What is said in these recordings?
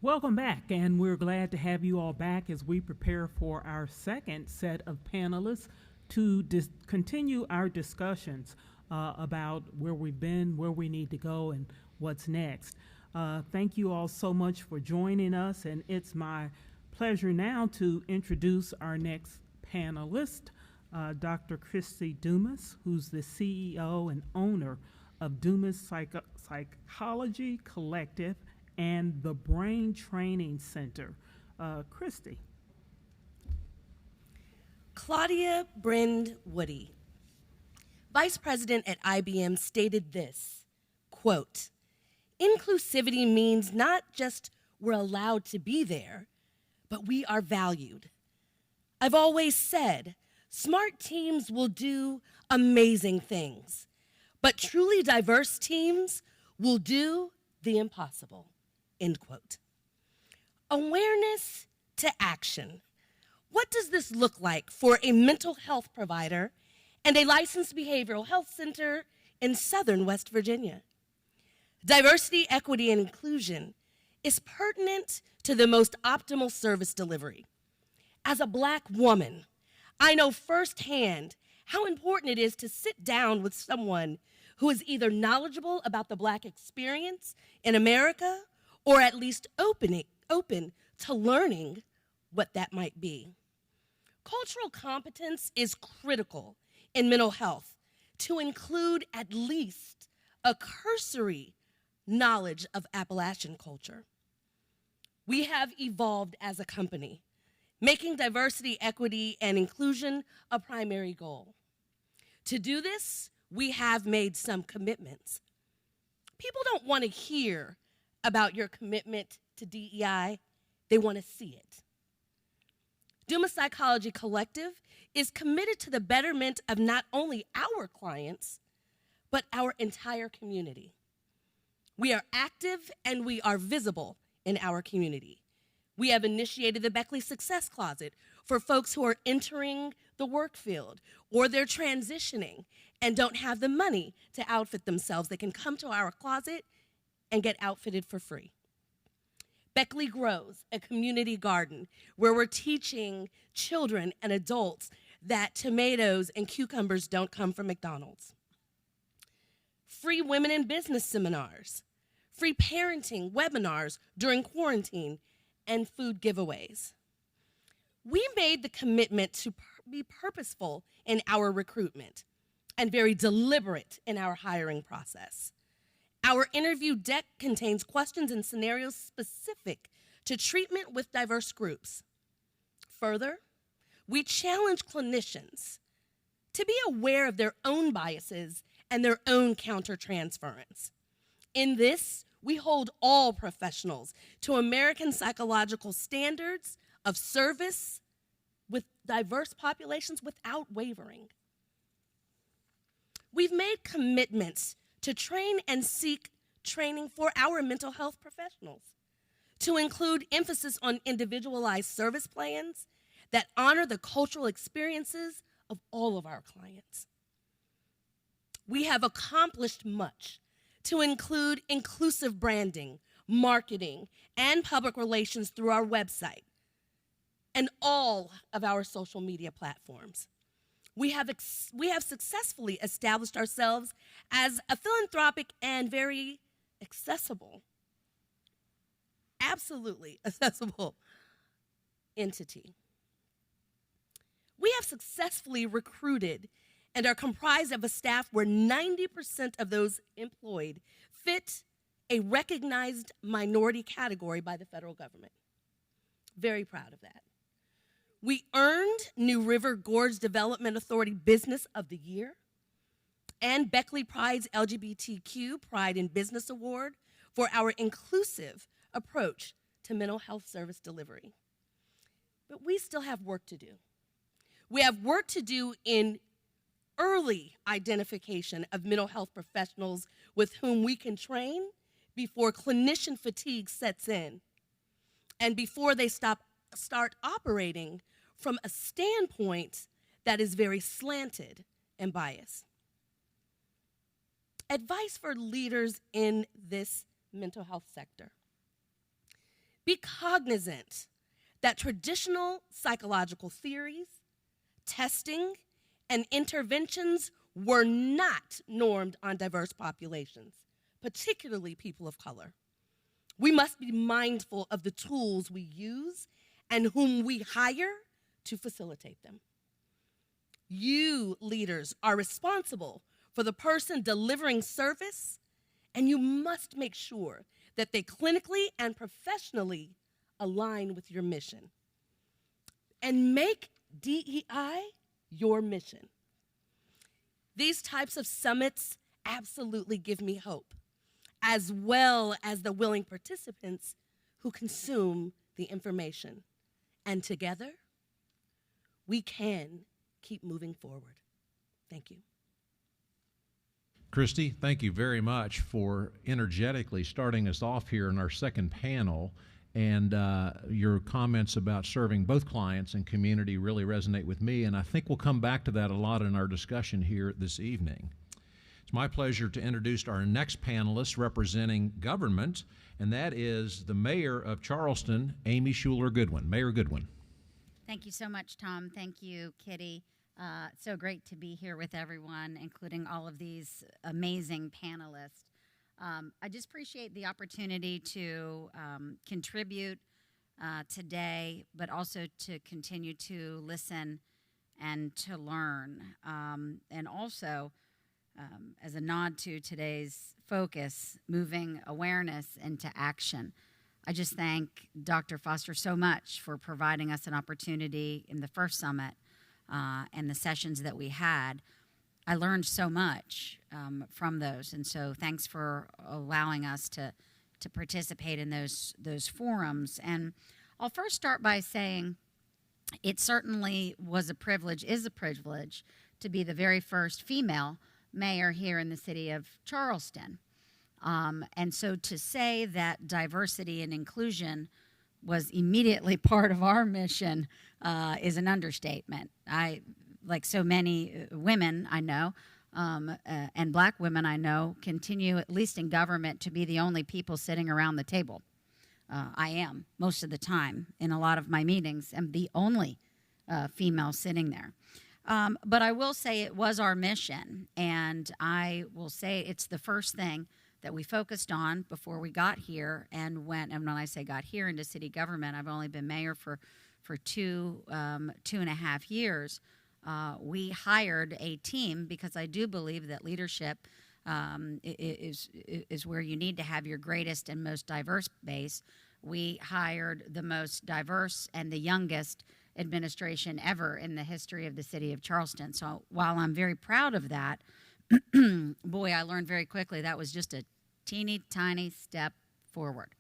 Welcome back, and we're glad to have you all back as we prepare for our second set of panelists to continue our discussions about where we've been, where we need to go, and what's next. Thank you all so much for joining us, and it's my pleasure now to introduce our next panelist, Dr. Kristi Dumas, who's the CEO and owner of Dumas Psychology Collective and the Brain Training Center. Kristi. Claudia Brend Woody, Vice President at IBM, stated this, quote, "Inclusivity means not just we're allowed to be there, but we are valued. I've always said, smart teams will do amazing things, but truly diverse teams will do the impossible." End quote. Awareness to action. What does this look like for a mental health provider and a licensed behavioral health center in Southern West Virginia? Diversity, equity, and inclusion is pertinent to the most optimal service delivery. As a Black woman, I know firsthand how important it is to sit down with someone who is either knowledgeable about the Black experience in America or at least open to learning what that might be. Cultural competence is critical in mental health to include at least a cursory knowledge of Appalachian culture. We have evolved as a company, making diversity, equity, and inclusion a primary goal. To do this, we have made some commitments. People don't want to hear about your commitment to DEI, they want to see it. Dumas Psychology Collective is committed to the betterment of not only our clients, but our entire community. We are active and we are visible in our community. We have initiated the Beckley Success Closet for folks who are entering the work field or they're transitioning and don't have the money to outfit themselves. They can come to our closet and get outfitted for free. Beckley Grows, a community garden where we're teaching children and adults that tomatoes and cucumbers don't come from McDonald's. Free women in business seminars, free parenting webinars during quarantine, and food giveaways. We made the commitment to be purposeful in our recruitment and very deliberate in our hiring process. Our interview deck contains questions and scenarios specific to treatment with diverse groups. Further, we challenge clinicians to be aware of their own biases and their own countertransference. In this, we hold all professionals to American psychological standards of service with diverse populations without wavering. We've made commitments to train and seek training for our mental health professionals, to include emphasis on individualized service plans that honor the cultural experiences of all of our clients. We have accomplished much to include inclusive branding, marketing, and public relations through our website and all of our social media platforms. We have successfully established ourselves as a philanthropic and very accessible, absolutely accessible entity. We have successfully recruited and are comprised of a staff where 90% of those employed fit a recognized minority category by the federal government. Very proud of that. We earned New River Gorge Development Authority Business of the Year and Beckley Pride's LGBTQ Pride in Business Award for our inclusive approach to mental health service delivery. But we still have work to do. We have work to do in early identification of mental health professionals with whom we can train before clinician fatigue sets in and before they start operating from a standpoint that is very slanted and biased. Advice for leaders in this mental health sector. Be cognizant that traditional psychological theories, testing, and interventions were not normed on diverse populations, particularly people of color. We must be mindful of the tools we use and whom we hire to facilitate them. You, leaders, are responsible for the person delivering service, and you must make sure that they clinically and professionally align with your mission. And make DEI your mission. These types of summits absolutely give me hope, as well as the willing participants who consume the information. And together, we can keep moving forward. Thank you. Kristi, thank you very much for energetically starting us off here in our second panel. And your comments about serving both clients and community really resonate with me, and I think we'll come back to that a lot in our discussion here this evening. It's my pleasure to introduce our next panelist representing government, and that is the Mayor of Charleston, Amy Goodwin. Mayor Goodwin. Thank you so much, Tom. Thank you, Kitty. So great to be here with everyone, including all of these amazing panelists. I just appreciate the opportunity to contribute today, but also to continue to listen and to learn. And also, as a nod to today's focus, moving awareness into action. I just thank Dr. Foster so much for providing us an opportunity in the first summit and the sessions that we had. I learned so much from those, and so thanks for allowing us to participate in those forums. And I'll first start by saying it certainly was a privilege, is a privilege, to be the very first female mayor here in the city of Charleston. And so to say that diversity and inclusion was immediately part of our mission is an understatement. Like so many women I know, and black women I know, continue, at least in government, to be the only people sitting around the table. I am, most of the time, in a lot of my meetings, am the only female sitting there. But I will say it was our mission, and I will say it's the first thing that we focused on before we got here. And when I say got here into city government, I've only been mayor for 2.5 years. We hired a team because I do believe that leadership is where you need to have your greatest and most diverse base. We hired the most diverse and the youngest administration ever in the history of the city of Charleston. So while I'm very proud of that, boy, I learned very quickly that was just a teeny tiny step forward.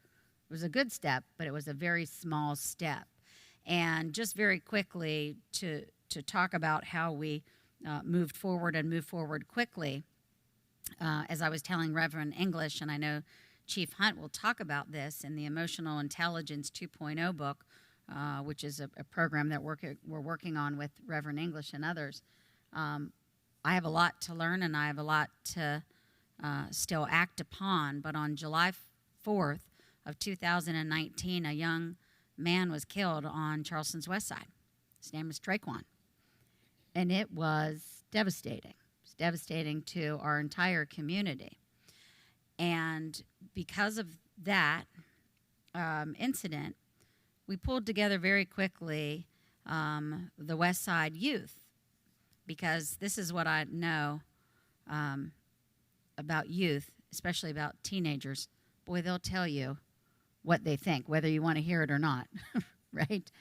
It was a good step, but it was a very small step. And just very quickly to talk about how we moved forward and moved forward quickly, as I was telling Reverend English, and I know Chief Hunt will talk about this in the Emotional Intelligence 2.0 book, which is a program that we're working on with Reverend English and others. I have a lot to learn, and I have a lot to still act upon. But on July 4th of 2019, a young man was killed on Charleston's west side. His name was Tyke. And it was devastating. It was devastating to our entire community. And because of that incident, we pulled together very quickly the West Side youth, because this is what I know about youth, especially about teenagers. Boy, they'll tell you what they think, whether you want to hear it or not, right?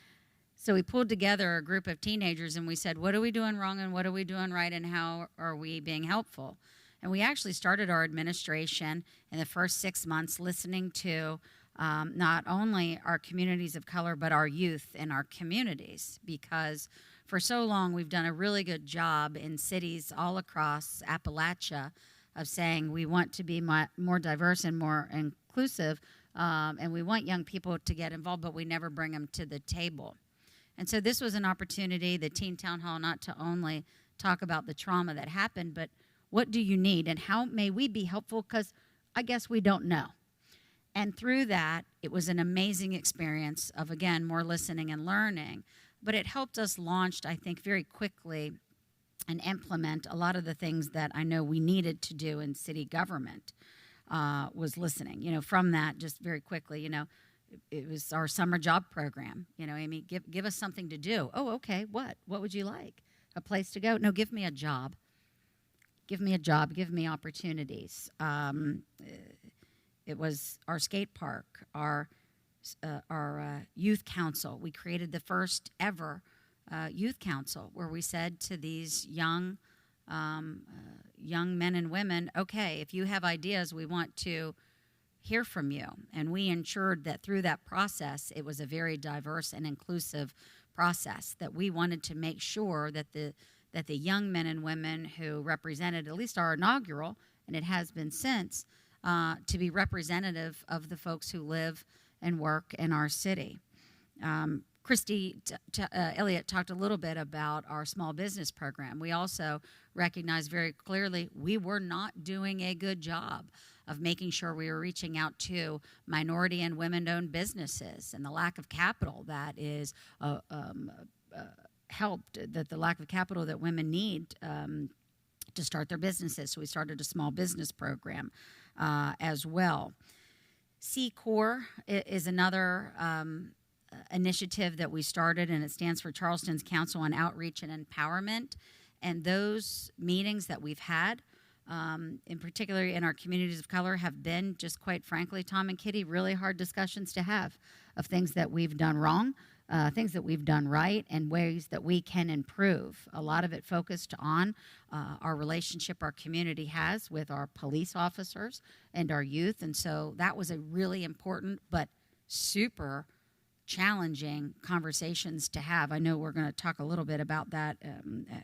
So we pulled together a group of teenagers and we said, what are we doing wrong and what are we doing right and how are we being helpful? And we actually started our administration in the first 6 months listening to not only our communities of color, but our youth in our communities, because for so long we've done a really good job in cities all across Appalachia of saying we want to be more diverse and more inclusive, and we want young people to get involved, but we never bring them to the table. And so this was an opportunity, the Teen Town Hall, not to only talk about the trauma that happened, but what do you need and how may we be helpful, because I guess we don't know. And through that, it was an amazing experience of, again, more listening and learning. But it helped us launch, I think, very quickly and implement a lot of the things that I know we needed to do in city government, was listening. You know, from that, just very quickly, you know, it was our summer job program. You know, Amy, give us something to do. Oh, okay, what? What would you like? A place to go? No, give me a job. Give me a job. Give me opportunities. It was our skate park, our youth council. We created the first ever youth council where we said to these young men and women, okay, if you have ideas, we want to hear from you. And we ensured that through that process, it was a very diverse and inclusive process, that we wanted to make sure that the young men and women who represented at least our inaugural, and it has been since, to be representative of the folks who live and work in our city. Kristi Elliott talked a little bit about our small business program. We also recognized very clearly we were not doing a good job of making sure we were reaching out to minority and women-owned businesses, and the lack of capital that is helped, that the lack of capital that women need to start their businesses. So we started a small business program as well. C-Corps is another initiative that we started, and it stands for Charleston's Council on Outreach and Empowerment. And those meetings that we've had, in particular in our communities of color, have been, just quite frankly, Tom and Kitty, really hard discussions to have of things that we've done wrong, things that we've done right, and ways that we can improve. A lot of it focused on our relationship our community has with our police officers and our youth. And so that was a really important but super challenging conversations to have. I know we're going to talk a little bit about that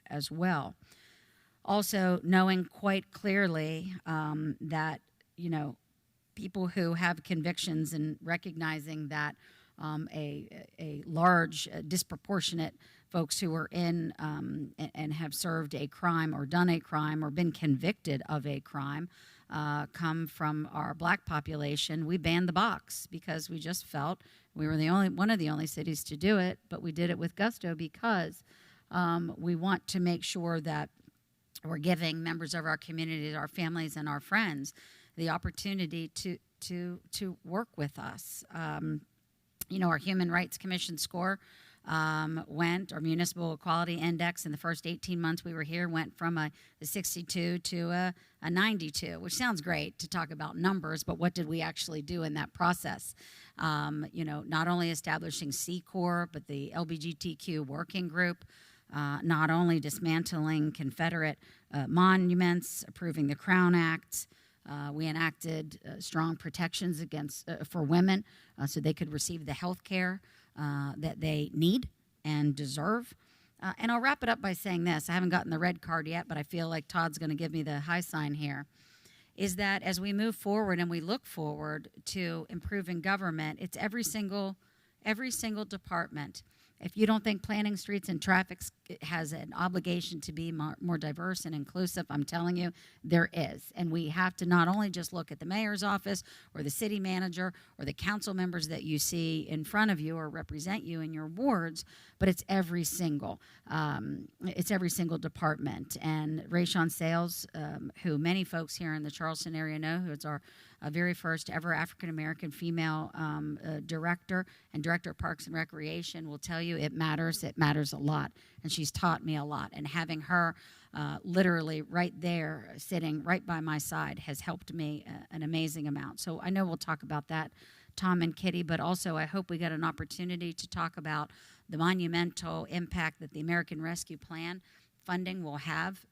as well. Also, knowing quite clearly that, you know, people who have convictions, and recognizing that a large, disproportionate folks who are in and have served a crime or done a crime or been convicted of a crime come from our black population, we banned the box because we just felt we were one of the only cities to do it, but we did it with gusto because we want to make sure that we're giving members of our community, our families, and our friends the opportunity to work with us. You know, our Human Rights Commission score our Municipal Equality Index in the first 18 months we were here went from a 62 to a 92, which sounds great to talk about numbers, but what did we actually do in that process? You know, not only establishing C-Corps, but the LGBTQ working group, not only dismantling Confederate monuments, approving the Crown Act. We enacted strong protections for women so they could receive the health care that they need and deserve. And I'll wrap it up by saying this. I haven't gotten the red card yet, but I feel like Todd's going to give me the high sign here, is that as we move forward and we look forward to improving government, it's every single department. If you don't think planning, streets, and traffic has an obligation to be more diverse and inclusive, I'm telling you, there is. And we have to not only just look at the mayor's office or the city manager or the council members that you see in front of you or represent you in your wards, but it's every single department. And Rayshawn Sales, who many folks here in the Charleston area know, who is our very first ever African-American female director and director of Parks and Recreation, will tell you it matters a lot. And she's taught me a lot. And having her literally right there, sitting right by my side, has helped me an amazing amount. So I know we'll talk about that, Tom and Kitty, but also I hope we get an opportunity to talk about the monumental impact that the American Rescue Plan funding will have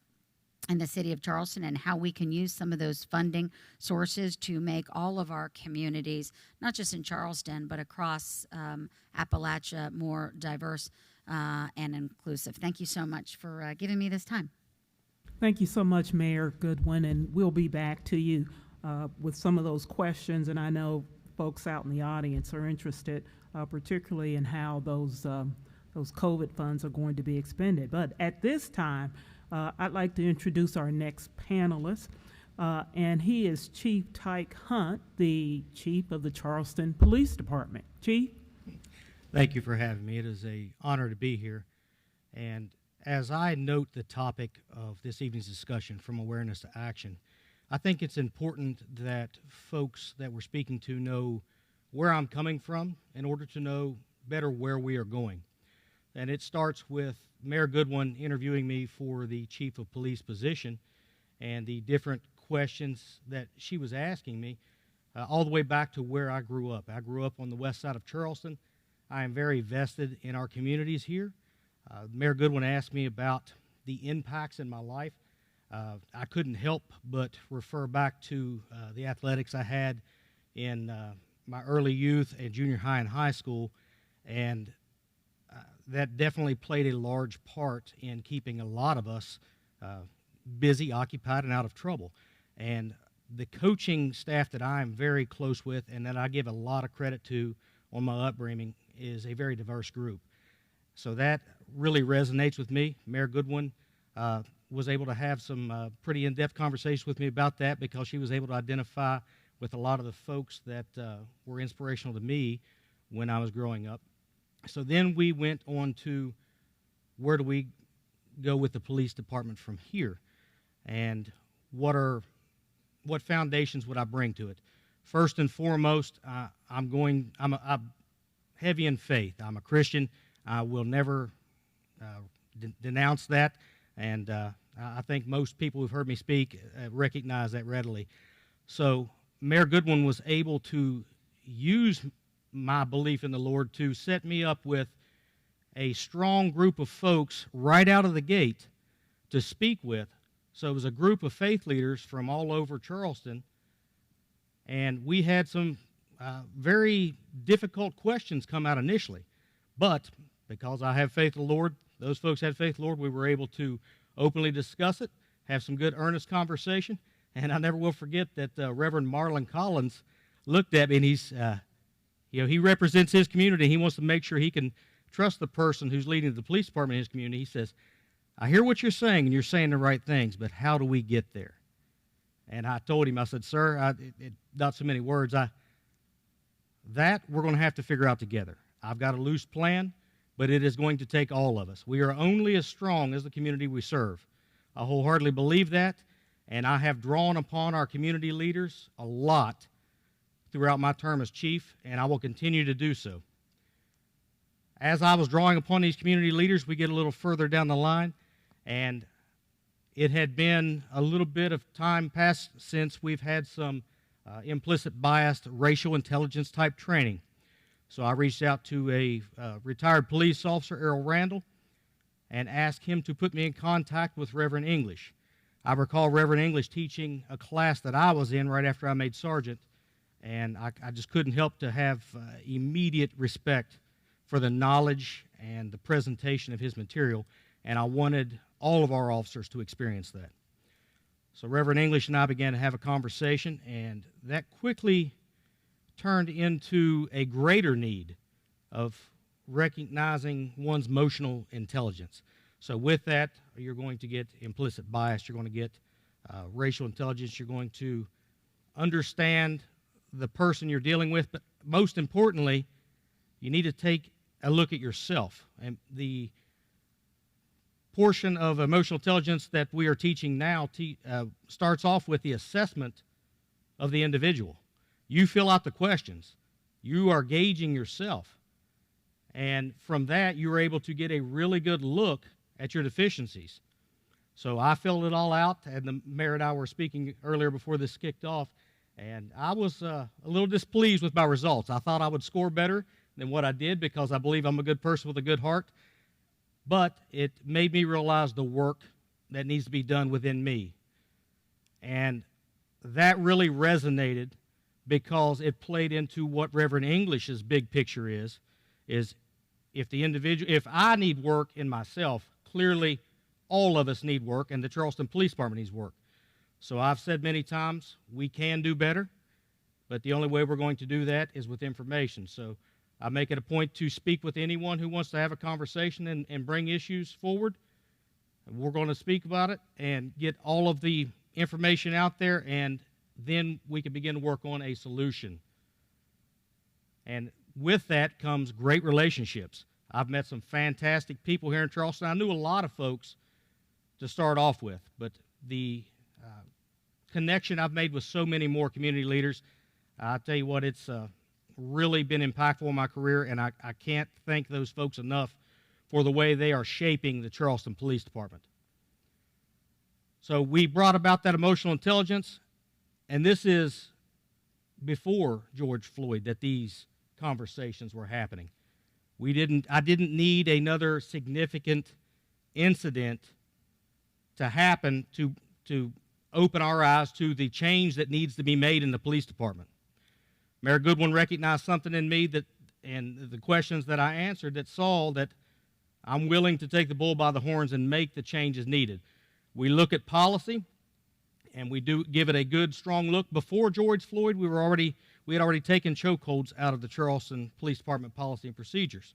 in the city of Charleston and how we can use some of those funding sources to make all of our communities, not just in Charleston, but across Appalachia, more diverse and inclusive. Thank you so much for giving me this time. Thank you so much, Mayor Goodwin, and we'll be back to you with some of those questions, and I know folks out in the audience are interested, particularly in how those COVID funds are going to be expended. But at this time, I'd like to introduce our next panelist, and he is Chief Tyke Hunt, the Chief of the Charleston Police Department. Chief? Thank you for having me. It is an honor to be here. And as I note the topic of this evening's discussion, from awareness to action, I think it's important that folks that we're speaking to know where I'm coming from in order to know better where we are going. And it starts with Mayor Goodwin interviewing me for the Chief of Police position and the different questions that she was asking me all the way back to where I grew up. I grew up on the west side of Charleston. I am very vested in our communities here. Mayor Goodwin asked me about the impacts in my life. I couldn't help but refer back to the athletics I had in my early youth and junior high and high school, and that definitely played a large part in keeping a lot of us busy, occupied, and out of trouble. And the coaching staff that I am very close with and that I give a lot of credit to on my upbringing is a very diverse group. So that really resonates with me. Mayor Goodwin was able to have some pretty in-depth conversations with me about that because she was able to identify with a lot of the folks that were inspirational to me when I was growing up. So then we went on to where do we go with the police department from here, and what foundations would I bring to it? First and foremost, I'm heavy in faith. I'm a Christian. I will never denounce that, and I think most people who've heard me speak recognize that readily. So Mayor Goodwin was able to use my belief in the Lord to set me up with a strong group of folks right out of the gate to speak with. So it was a group of faith leaders from all over Charleston, and we had some very difficult questions come out initially. But because I have faith in the Lord, those folks had faith in the Lord, we were able to openly discuss it, have some good earnest conversation, and I never will forget that Reverend Marlon Collins looked at me, and he's he represents his community. He wants to make sure he can trust the person who's leading the police department in his community. He says, I hear what you're saying, and you're saying the right things, but how do we get there? And I told him, I said, sir, not so many words. That we're going to have to figure out together. I've got a loose plan, but it is going to take all of us. We are only as strong as the community we serve. I wholeheartedly believe that, and I have drawn upon our community leaders a lot throughout my term as chief, and I will continue to do so. As I was drawing upon these community leaders, we get a little further down the line, and it had been a little bit of time past since we've had some implicit biased racial intelligence type training. So I reached out to a retired police officer, Errol Randall, and asked him to put me in contact with Reverend English. I recall Reverend English teaching a class that I was in right after I made sergeant, and I just couldn't help to have immediate respect for the knowledge and the presentation of his material, and I wanted all of our officers to experience that. So Reverend English and I began to have a conversation, and that quickly turned into a greater need of recognizing one's emotional intelligence. So with that, you're going to get implicit bias, you're going to get racial intelligence, you're going to understand the person you're dealing with, but most importantly, you need to take a look at yourself. And the portion of emotional intelligence that we are teaching now starts off with the assessment of the individual. You fill out the questions. You are gauging yourself. And from that, you're able to get a really good look at your deficiencies. So I filled it all out, and the mayor and I were speaking earlier before this kicked off, and I was a little displeased with my results. I thought I would score better than what I did because I believe I'm a good person with a good heart, but it made me realize the work that needs to be done within me. And that really resonated because it played into what Reverend English's big picture is if I need work in myself, clearly all of us need work, and the Charleston Police Department needs work. So I've said many times, we can do better, but the only way we're going to do that is with information. So I make it a point to speak with anyone who wants to have a conversation and bring issues forward. We're going to speak about it and get all of the information out there, and then we can begin to work on a solution. And with that comes great relationships. I've met some fantastic people here in Charleston. I knew a lot of folks to start off with, but the connection I've made with so many more community leaders, I tell you what, it's really been impactful in my career, and I can't thank those folks enough for the way they are shaping the Charleston Police Department. So we brought about that emotional intelligence, and this is before George Floyd that these conversations were happening. I didn't need another significant incident to happen to open our eyes to the change that needs to be made in the police department. Mayor Goodwin recognized something in me and the questions that I answered that saw that I'm willing to take the bull by the horns and make the changes needed. We look at policy, and we do give it a good, strong look. Before George Floyd, we had already taken chokeholds out of the Charleston Police Department policy and procedures.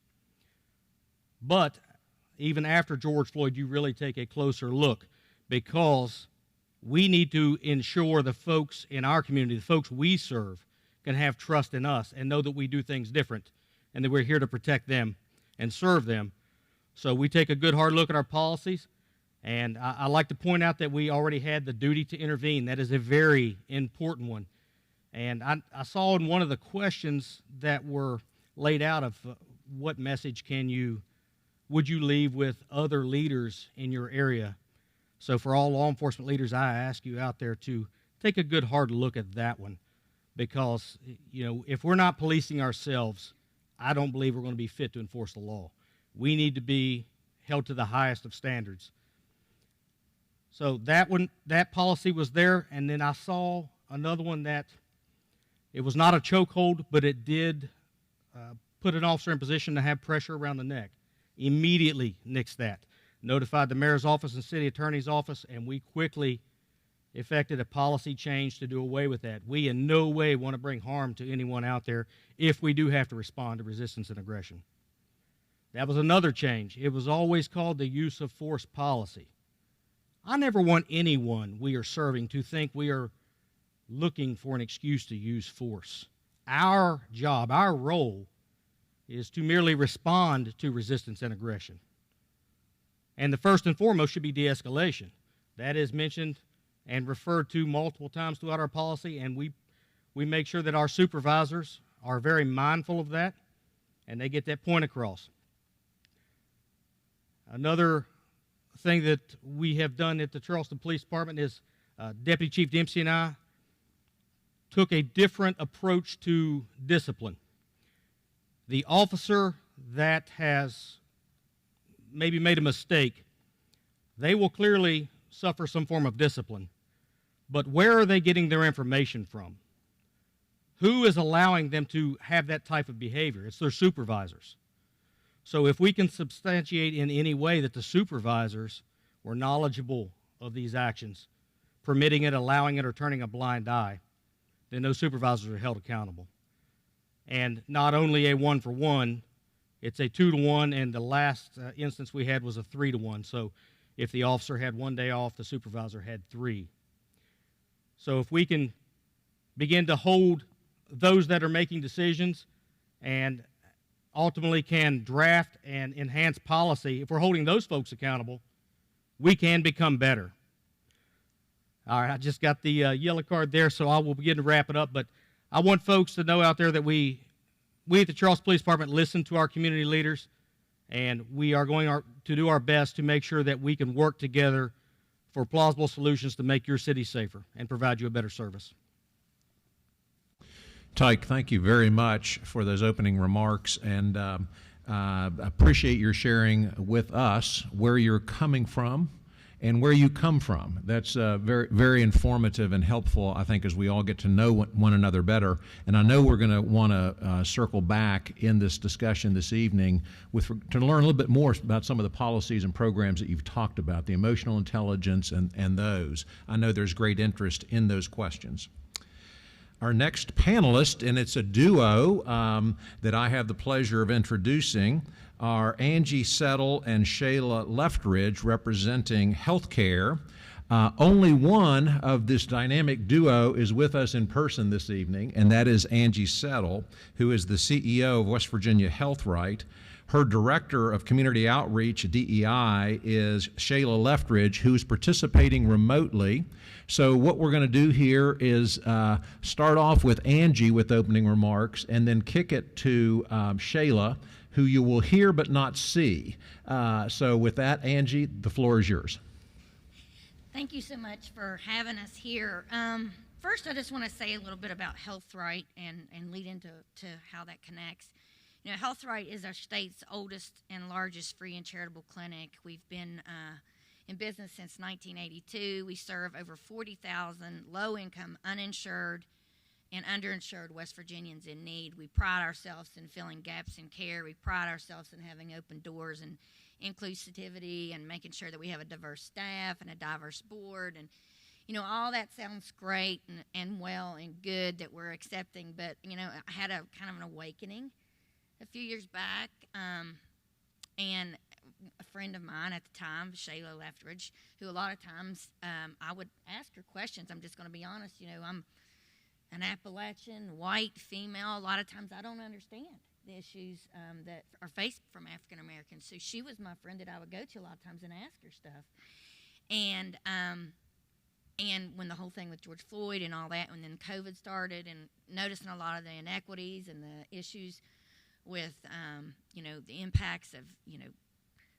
But even after George Floyd, you really take a closer look, because we need to ensure the folks in our community, the folks we serve, can have trust in us and know that we do things different and that we're here to protect them and serve them. So we take a good hard look at our policies, and I like to point out that we already had the duty to intervene. That is a very important one. And I saw in one of the questions that were laid out of what message would you leave with other leaders in your area. So for all law enforcement leaders, I ask you out there to take a good hard look at that one, because if we're not policing ourselves, I don't believe we're going to be fit to enforce the law. We need to be held to the highest of standards. So that policy was there, and then I saw another one that it was not a chokehold, but it did put an officer in position to have pressure around the neck. Immediately nixed that. Notified the mayor's office and city attorney's office, and we quickly effected a policy change to do away with that. We in no way want to bring harm to anyone out there if we do have to respond to resistance and aggression. That was another change. It was always called the use of force policy. I never want anyone we are serving to think we are looking for an excuse to use force. Our job, our role, is to merely respond to resistance and aggression. And the first and foremost should be de-escalation. That is mentioned and referred to multiple times throughout our policy, and we make sure that our supervisors are very mindful of that, and they get that point across. Another thing that we have done at the Charleston Police Department is Deputy Chief Dempsey and I took a different approach to discipline. The officer that has maybe made a mistake, they will clearly suffer some form of discipline. But where are they getting their information from? Who is allowing them to have that type of behavior? It's their supervisors. So if we can substantiate in any way that the supervisors were knowledgeable of these actions, permitting it, allowing it, or turning a blind eye, then those supervisors are held accountable. And not only a 1-for-1, it's a 2-to-1, and the last instance we had was a 3-to-1. So if the officer had 1 day off, the supervisor had 3. So if we can begin to hold those that are making decisions and ultimately can draft and enhance policy, if we're holding those folks accountable, we can become better. All right, I just got the yellow card there, so I will begin to wrap it up. But I want folks to know out there that we at the Charleston Police Department listen to our community leaders, and we are going to do our best to make sure that we can work together for plausible solutions to make your city safer and provide you a better service. Tyke, thank you very much for those opening remarks, and appreciate your sharing with us where you're coming from and where you come from. That's very, very informative and helpful, I think, as we all get to know one another better. And I know we're going to want to circle back in this discussion this evening to learn a little bit more about some of the policies and programs that you've talked about, the emotional intelligence and those. I know there's great interest in those questions. Our next panelist, and it's a duo that I have the pleasure of introducing, are Angie Settle and Shayla Leftridge, representing healthcare. Only one of this dynamic duo is with us in person this evening, and that is Angie Settle, who is the CEO of West Virginia Health Right. Her Director of Community Outreach, DEI, is Shayla Leftridge, who is participating remotely. So what we're going to do here is start off with Angie with opening remarks, and then kick it to Shayla, who you will hear but not see. So with that, Angie, the floor is yours. Thank you so much for having us here. First, I just want to say a little bit about Health Right and lead into how that connects. You know, Health Right is our state's oldest and largest free and charitable clinic. We've been in business since 1982. We serve over 40,000 low-income, uninsured, and underinsured West Virginians in need. We pride ourselves in filling gaps in care. We pride ourselves in having open doors and inclusivity and making sure that we have a diverse staff and a diverse board. And, you know, all that sounds great and well and good that we're accepting. But, you know, I had a kind of an awakening a few years back. And a friend of mine at the time, Shayla Leftridge, who a lot of times I would ask her questions. I'm just going to be honest. You know, I'm an Appalachian, white, female. A lot of times I don't understand the issues that are faced from African Americans. So she was my friend that I would go to a lot of times and ask her stuff. And when the whole thing with George Floyd and all that, and then COVID started, and noticing a lot of the inequities and the issues with, you know, the impacts of, you know,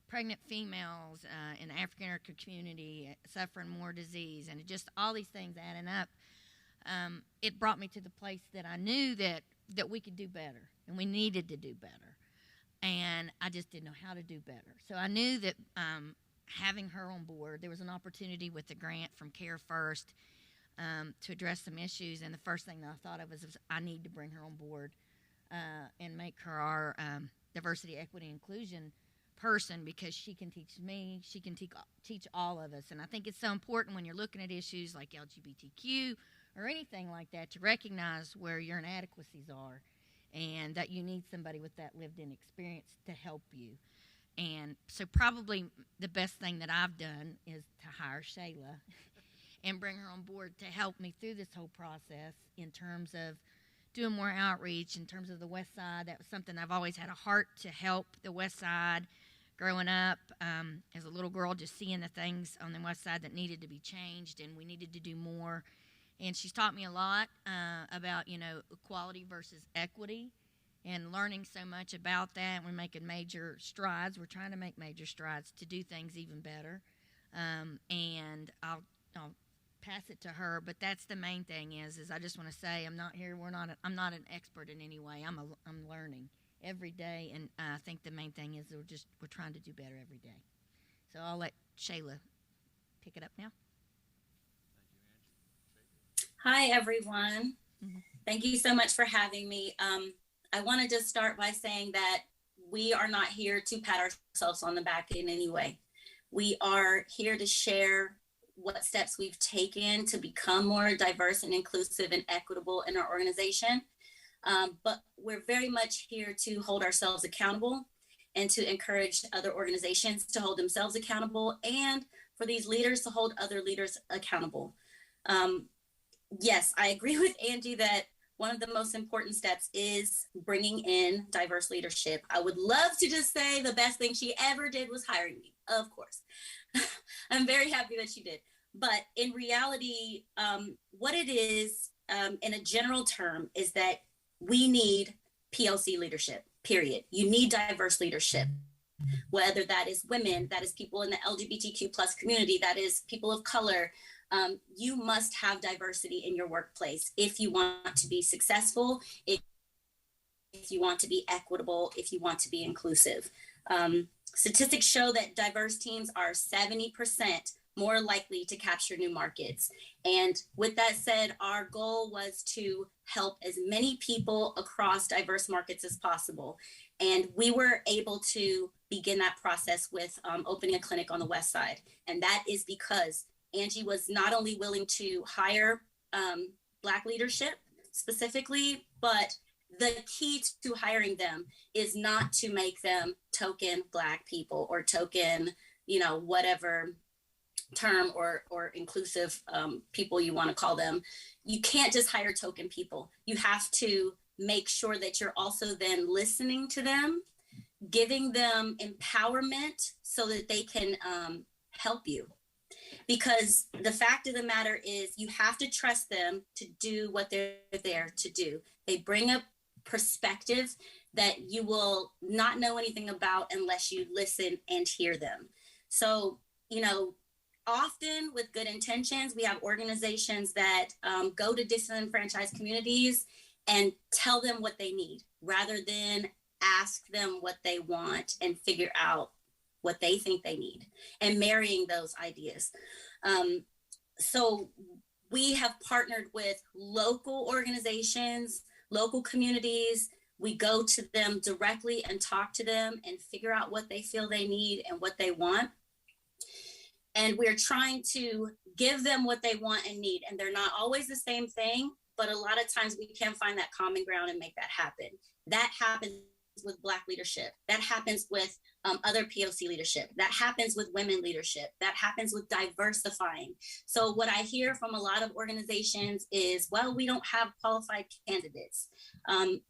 pregnant females in the African American community suffering more disease, and just all these things adding up, it brought me to the place that I knew that we could do better, and we needed to do better, and I just didn't know how to do better. So I knew that having her on board, there was an opportunity with the grant from Care First to address some issues, and the first thing that I thought of was I need to bring her on board and make her our diversity, equity, inclusion person, because she can teach me, she can teach all of us. And I think it's so important when you're looking at issues like LGBTQ or anything like that to recognize where your inadequacies are, and that you need somebody with that lived-in experience to help you. And so probably the best thing that I've done is to hire Shayla and bring her on board to help me through this whole process in terms of doing more outreach, in terms of the West Side. That was something I've always had a heart to help the West Side. Growing up as a little girl, just seeing the things on the West Side that needed to be changed, and we needed to do more. And she's taught me a lot about, you know, equality versus equity, and learning so much about that. We're making major strides. We're trying to make major strides to do things even better. And I'll pass it to her. But that's the main thing is I just want to say I'm not an expert in any way. I'm learning every day, and I think the main thing is we're trying to do better every day. So I'll let Shayla pick it up now. Hi, everyone. Mm-hmm. Thank you so much for having me. I want to just start by saying that we are not here to pat ourselves on the back in any way. We are here to share what steps we've taken to become more diverse and inclusive and equitable in our organization. But we're very much here to hold ourselves accountable and to encourage other organizations to hold themselves accountable, and for these leaders to hold other leaders accountable. Yes, I agree with Angie that one of the most important steps is bringing in diverse leadership. I would love to just say the best thing she ever did was hiring me, of course. I'm very happy that she did. But in reality, what it is, in a general term, is that we need PLC leadership, period. You need diverse leadership, whether that is women, that is people in the LGBTQ plus community, that is people of color. You must have diversity in your workplace if you want to be successful, if you want to be equitable, if you want to be inclusive. Statistics show that diverse teams are 70% more likely to capture new markets. And with that said, our goal was to help as many people across diverse markets as possible. And we were able to begin that process with opening a clinic on the West Side. And that is because Angie was not only willing to hire Black leadership specifically, but the key to hiring them is not to make them token Black people or token, whatever term or inclusive people you want to call them. You can't just hire token people. You have to make sure that you're also then listening to them, giving them empowerment so that they can help you. Because the fact of the matter is you have to trust them to do what they're there to do. They bring a perspective that you will not know anything about unless you listen and hear them. So, often with good intentions, we have organizations that go to disenfranchised communities and tell them what they need rather than ask them what they want and figure out what they think they need and marrying those ideas. So we have partnered with local organizations, local communities. We go to them directly and talk to them and figure out what they feel they need and what they want. And we're trying to give them what they want and need. And they're not always the same thing, but a lot of times we can find that common ground and make that happen. That happens with Black leadership. That happens with other POC leadership. That happens with women leadership. That happens with diversifying. So what I hear from a lot of organizations is, well, we don't have qualified candidates.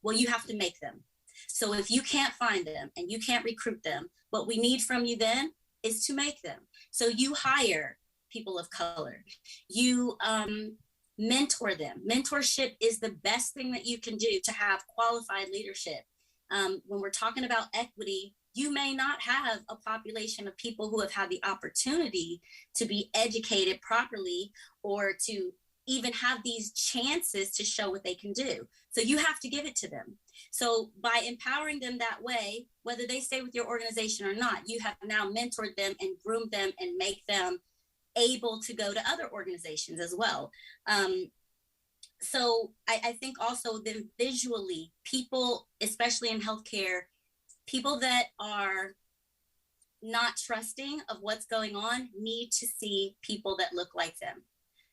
Well, you have to make them. So if you can't find them and you can't recruit them, what we need from you then is to make them. So you hire people of color. You mentor them. Mentorship is the best thing that you can do to have qualified leadership. When we're talking about equity, you may not have a population of people who have had the opportunity to be educated properly or to even have these chances to show what they can do. So you have to give it to them. So by empowering them that way, whether they stay with your organization or not, you have now mentored them and groomed them and make them able to go to other organizations as well. So I think also then visually, people, especially in healthcare, people that are not trusting of what's going on need to see people that look like them.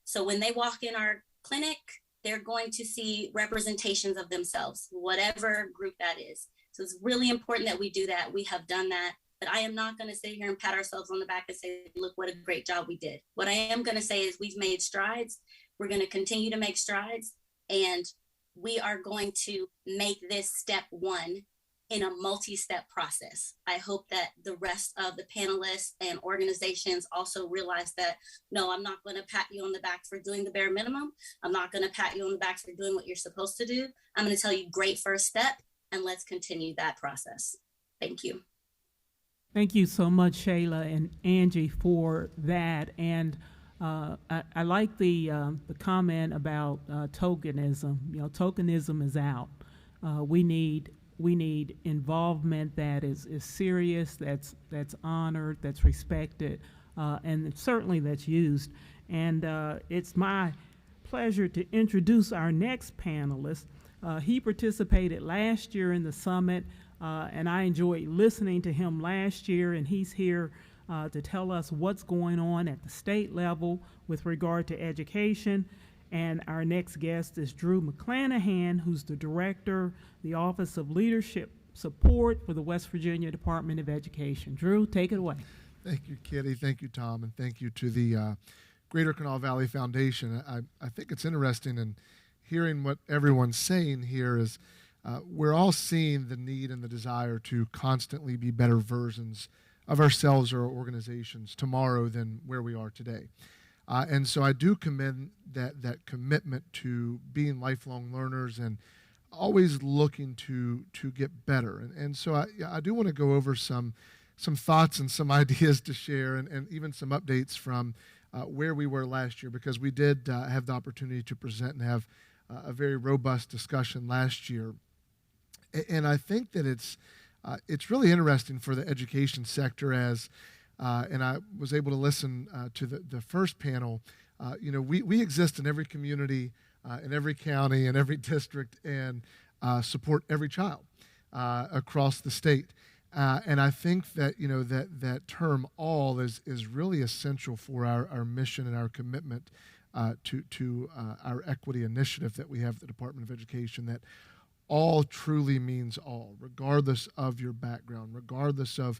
So when they walk in our clinic, they're going to see representations of themselves, whatever group that is. So it's really important that we do that. We have done that, but I am not going to sit here and pat ourselves on the back and say, look, what a great job we did. What I am going to say is we've made strides. We're going to continue to make strides, and we are going to make this step one in a multi-step process. I hope that the rest of the panelists and organizations also realize that, no, I'm not going to pat you on the back for doing the bare minimum. I'm not going to pat you on the back for doing what you're supposed to do. I'm going to tell you, great first step, and let's continue that process. Thank you. Thank you so much, Shayla and Angie, for that. And I like the comment about tokenism. Tokenism is out. We need involvement that is serious, that's honored, that's respected, and certainly that's used. And it's my pleasure to introduce our next panelist. He participated last year in the summit, and I enjoyed listening to him last year, and he's here to tell us what's going on at the state level with regard to education. And our next guest is Drew McClanahan, who's the director, the Office of Leadership Support for the West Virginia Department of Education. Drew, take it away. Thank you, Kitty. Thank you, Tom. And thank you to the Greater Kanawha Valley Foundation. I think it's interesting in hearing what everyone's saying here is we're all seeing the need and the desire to constantly be better versions of ourselves or our organizations tomorrow than where we are today. And so I do commend that commitment to being lifelong learners and always looking to get better. And so I do want to go over some thoughts and some ideas to share and even some updates from where we were last year, because we did have the opportunity to present and have a very robust discussion last year. And I think that it's really interesting for the education sector as and I was able to listen to the first panel. We exist in every community, in every county, in every district, and support every child across the state. And I think that that term "all" is really essential for our mission and our commitment to our equity initiative that we have at the Department of Education. That all truly means all, regardless of your background, regardless of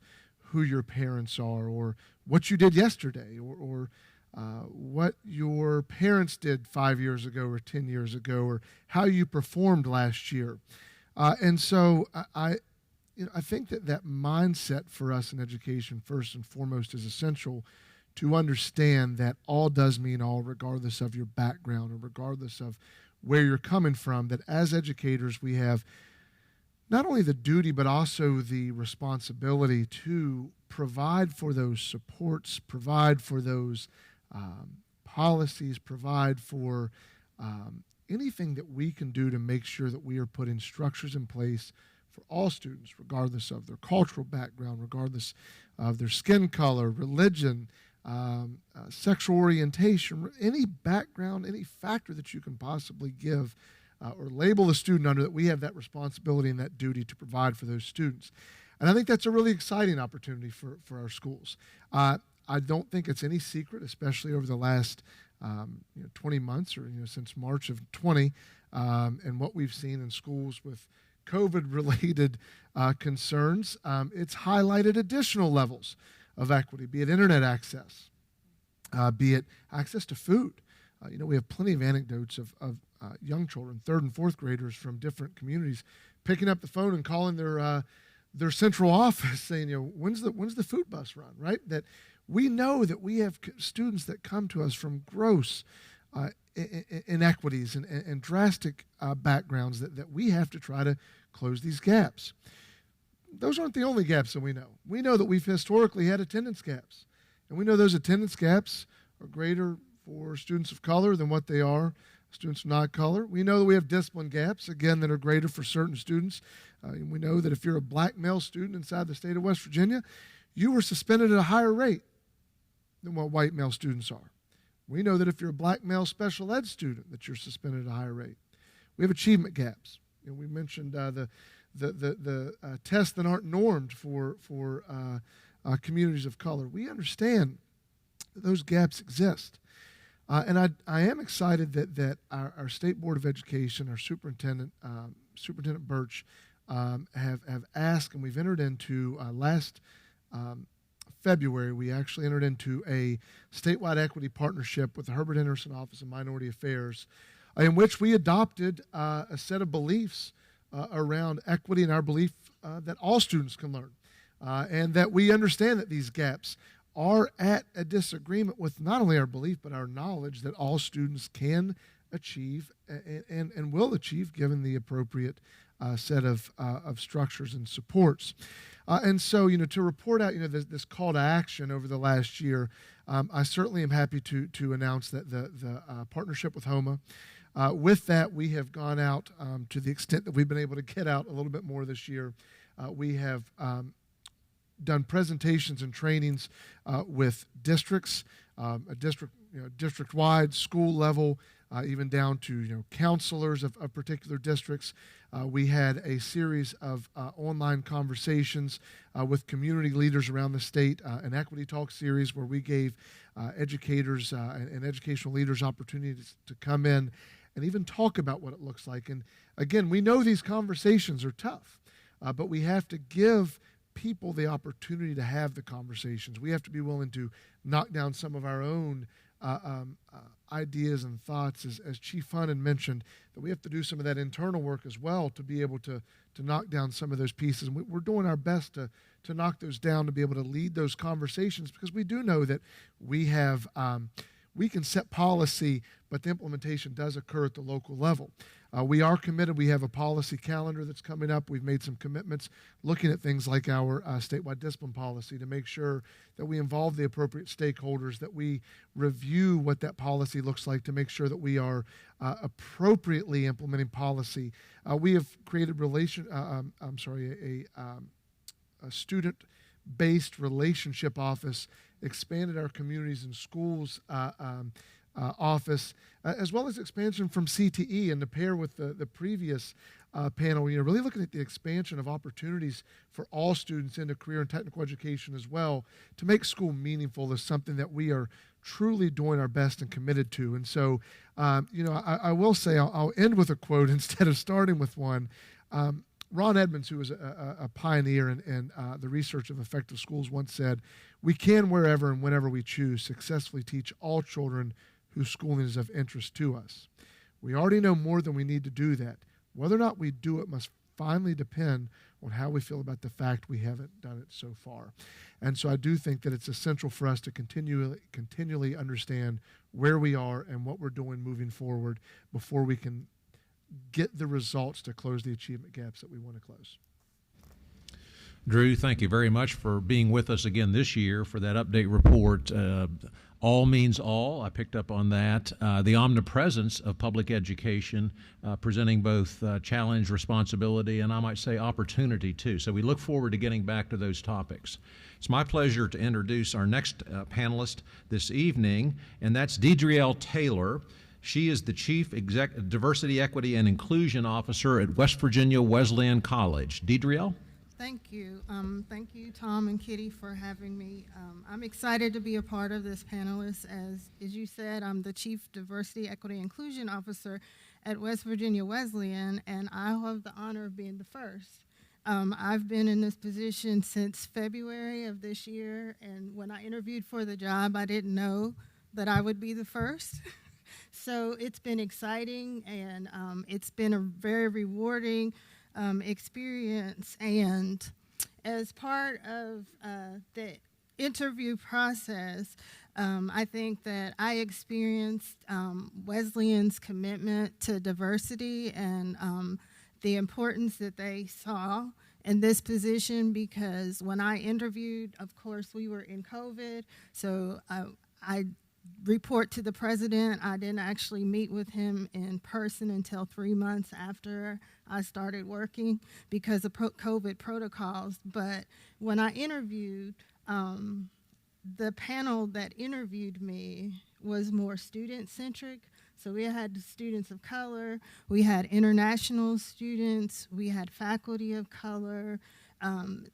who your parents are, or what you did yesterday, or what your parents did 5 years ago or 10 years ago, or how you performed last year. And so I think that mindset for us in education, first and foremost, is essential to understand that all does mean all, regardless of your background or regardless of where you're coming from. That as educators, we have not only the duty but also the responsibility to provide for those supports, provide for those policies, provide for anything that we can do to make sure that we are putting structures in place for all students, regardless of their cultural background, regardless of their skin color, religion, sexual orientation, any background, any factor that you can possibly give or label the student under, that we have that responsibility and that duty to provide for those students. And I think that's a really exciting opportunity for our schools. I don't think it's any secret, especially over the last 20 months or since March of 20, and what we've seen in schools with COVID-related concerns. It's highlighted additional levels of equity, be it internet access, be it access to food. We have plenty of anecdotes of young children, third and fourth graders from different communities, picking up the phone and calling their central office saying, when's the food bus run, right? That we know that we have students that come to us from gross inequities and drastic backgrounds that we have to try to close these gaps. Those aren't the only gaps that we know. We know that we've historically had attendance gaps, and we know those attendance gaps are greater for students of color than what they are students of not color. We know that we have discipline gaps, again, that are greater for certain students. We know that if you're a black male student inside the state of West Virginia, you were suspended at a higher rate than what white male students are. We know that if you're a black male special ed student, that you're suspended at a higher rate. We have achievement gaps. We mentioned the tests that aren't normed for communities of color. We understand that those gaps exist. And I am excited that our State Board of Education, our Superintendent Birch, have asked, and we've entered into last February, we actually entered into a statewide equity partnership with the Herbert Henderson Office of Minority Affairs, in which we adopted a set of beliefs around equity and our belief that all students can learn, and that we understand that these gaps are at a disagreement with not only our belief but our knowledge that all students can achieve and will achieve given the appropriate set of structures and supports. And so, to report out, this call to action over the last year, I certainly am happy to announce that the partnership with HOMA, with that, we have gone out to the extent that we've been able to get out a little bit more this year. We have done presentations and trainings with districts, a district-wide, school level, even down to counselors of particular districts. We had a series of online conversations with community leaders around the state, an Equity Talk series where we gave educators and educational leaders opportunities to come in and even talk about what it looks like. And again, we know these conversations are tough, but we have to give people the opportunity to have the conversations. We have to be willing to knock down some of our own ideas and thoughts, as Chief Hunnan mentioned, that we have to do some of that internal work as well to be able to knock down some of those pieces. And we're doing our best to knock those down, to be able to lead those conversations, because we do know that we have we can set policy, but the implementation does occur at the local level. We are committed. We have a policy calendar that's coming up. We've made some commitments looking at things like our statewide discipline policy to make sure that we involve the appropriate stakeholders, that we review what that policy looks like to make sure that we are appropriately implementing policy. We have created a student based relationship office, expanded our communities and schools office, as well as expansion from CTE, and to pair with the previous panel, really looking at the expansion of opportunities for all students into career and technical education as well, to make school meaningful is something that we are truly doing our best and committed to. And so, I will say, I'll end with a quote instead of starting with one. Ron Edmonds, who was a pioneer in the research of effective schools, once said, "We can, wherever and whenever we choose, successfully teach all children whose schooling is of interest to us. We already know more than we need to do that. Whether or not we do it must finally depend on how we feel about the fact we haven't done it so far." And so I do think that it's essential for us to continually understand where we are and what we're doing moving forward before we can get the results to close the achievement gaps that we want to close. Drew, thank you very much for being with us again this year for that update report. All means all. I picked up on that. The omnipresence of public education, presenting both challenge, responsibility, and I might say opportunity too. So we look forward to getting back to those topics. It's my pleasure to introduce our next panelist this evening, and that's Dedriell Taylor. She is the Chief Diversity, Equity, and Inclusion Officer at West Virginia Wesleyan College. Dedriell? Thank you. Thank you, Tom and Kitty, for having me. I'm excited to be a part of this panelist. As you said, I'm the Chief Diversity, Equity, and Inclusion Officer at West Virginia Wesleyan, and I have the honor of being the first. I've been in this position since February of this year, and when I interviewed for the job, I didn't know that I would be the first. So it's been exciting, and it's been a very rewarding experience. And as part of the interview process, I think that I experienced Wesleyan's commitment to diversity and the importance that they saw in this position, because when I interviewed, of course, we were in COVID, so I report to the president. I didn't actually meet with him in person until 3 months after I started working because of COVID protocols. But when I interviewed, the panel that interviewed me was more student-centric. So we had students of color, we had international students, we had faculty of color.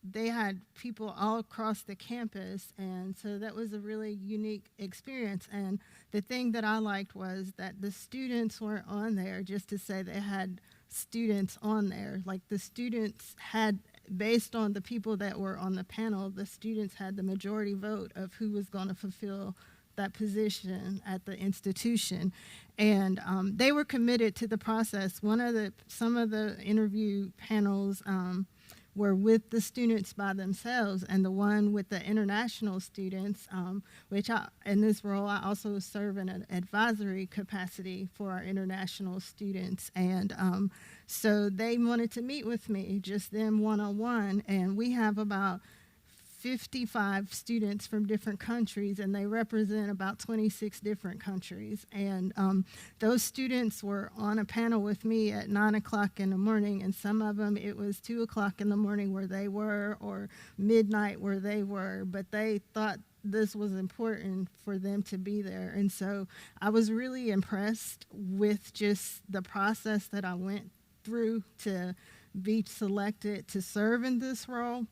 They had people all across the campus, and so that was a really unique experience. And the thing that I liked was that the students weren't on there just to say they had students on there. Like, the students had, based on the people that were on the panel, the students had the majority vote of who was going to fulfill that position at the institution, and they were committed to the process. Some of the interview panels were with the students by themselves, and the one with the international students, which in this role I also serve in an advisory capacity for our international students, and so they wanted to meet with me, just them one-on-one, and we have about 55 students from different countries, and they represent about 26 different countries. And those students were on a panel with me at 9 o'clock in the morning, and some of them it was 2 o'clock in the morning where they were, or midnight where they were, but they thought this was important for them to be there. And so I was really impressed with just the process that I went through to be selected to serve in this role.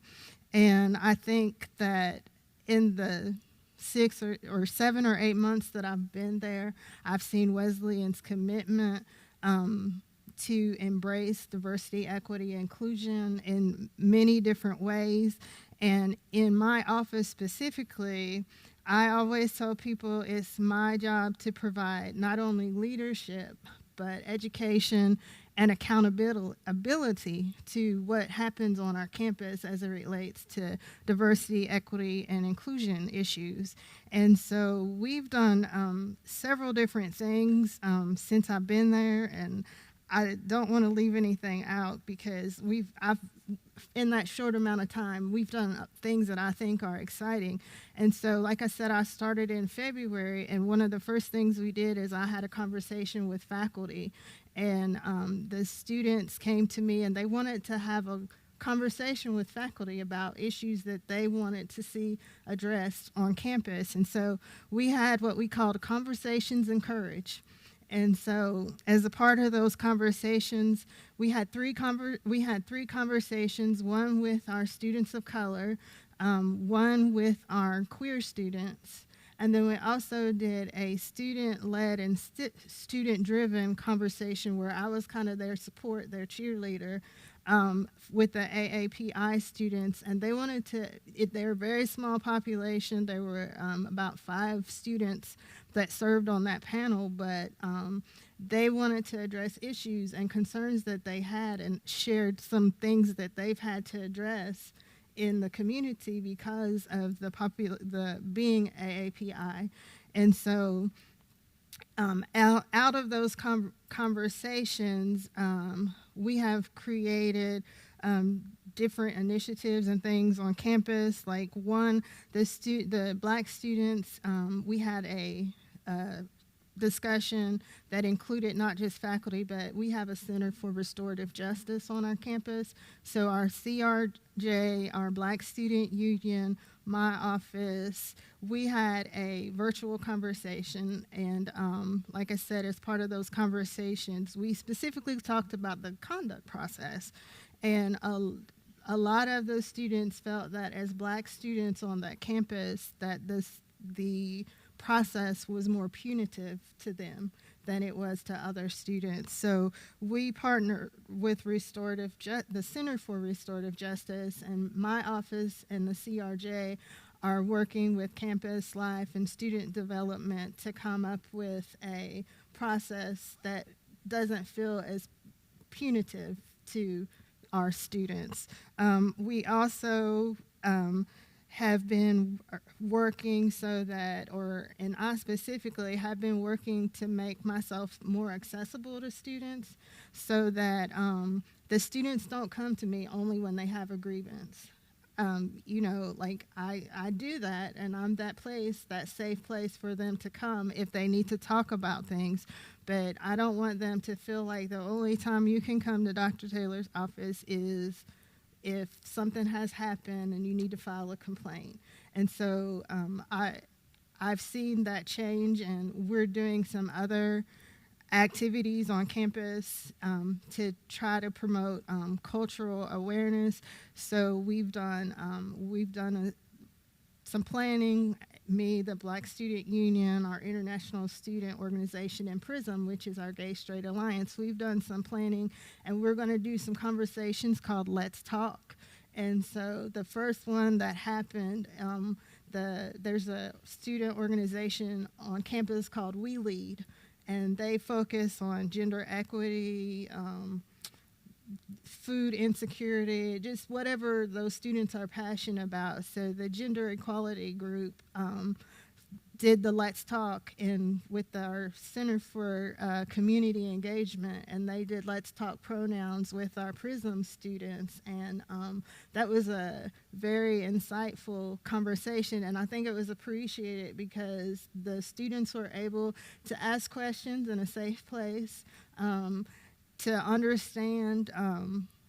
And I think that in the 6 or 7 or 8 months that I've been there, I've seen Wesleyan's commitment to embrace diversity, equity, inclusion in many different ways. And in my office specifically, I always tell people it's my job to provide not only leadership, but education and accountability to what happens on our campus as it relates to diversity, equity, and inclusion issues. And so we've done several different things since I've been there, and I don't want to leave anything out because in that short amount of time, we've done things that I think are exciting. And so, like I said, I started in February, and one of the first things we did is I had a conversation with faculty, and the students came to me, and they wanted to have a conversation with faculty about issues that they wanted to see addressed on campus. And so we had what we called Conversations and Courage. And so, as a part of those conversations, we had three conversations: one with our students of color, one with our queer students, and then we also did a student-led and student-driven conversation where I was kind of their support, their cheerleader, with the AAPI students. And they wanted to, they're a very small population. There were about 5 students that served on that panel, but they wanted to address issues and concerns that they had and shared some things that they've had to address in the community because of the being AAPI. And so out of those conversations, we have created different initiatives and things on campus. Like one, the Black students, we had a discussion that included not just faculty, but we have a Center for Restorative Justice on our campus. So our CRJ, our Black Student Union, my office, we had a virtual conversation. And like I said, as part of those conversations, we specifically talked about the conduct process. And a lot of the students felt that as Black students on that campus, that the process was more punitive to them than it was to other students. So we partnered with the Center for Restorative Justice, and my office and the CRJ are working with Campus Life and Student Development to come up with a process that doesn't feel as punitive to our students. We also have been working so that, and I specifically have been working to make myself more accessible to students so that the students don't come to me only when they have a grievance. Like I do that, and I'm that safe place for them to come if they need to talk about things. But I don't want them to feel like the only time you can come to Dr. Taylor's office is if something has happened and you need to file a complaint. And so I've seen that change, and we're doing some other activities on campus to try to promote cultural awareness. So we've done some planning. Me, the Black Student Union, our International Student Organization, and PRISM, which is our Gay Straight Alliance, we've done some planning, and we're going to do some conversations called Let's Talk. And so the first one that happened, there's a student organization on campus called We Lead, and they focus on gender equity, food insecurity, just whatever those students are passionate about. So the gender equality group did the Let's Talk with our Center for Community Engagement, and they did Let's Talk pronouns with our PRISM students. And that was a very insightful conversation, and I think it was appreciated because the students were able to ask questions in a safe place, to understand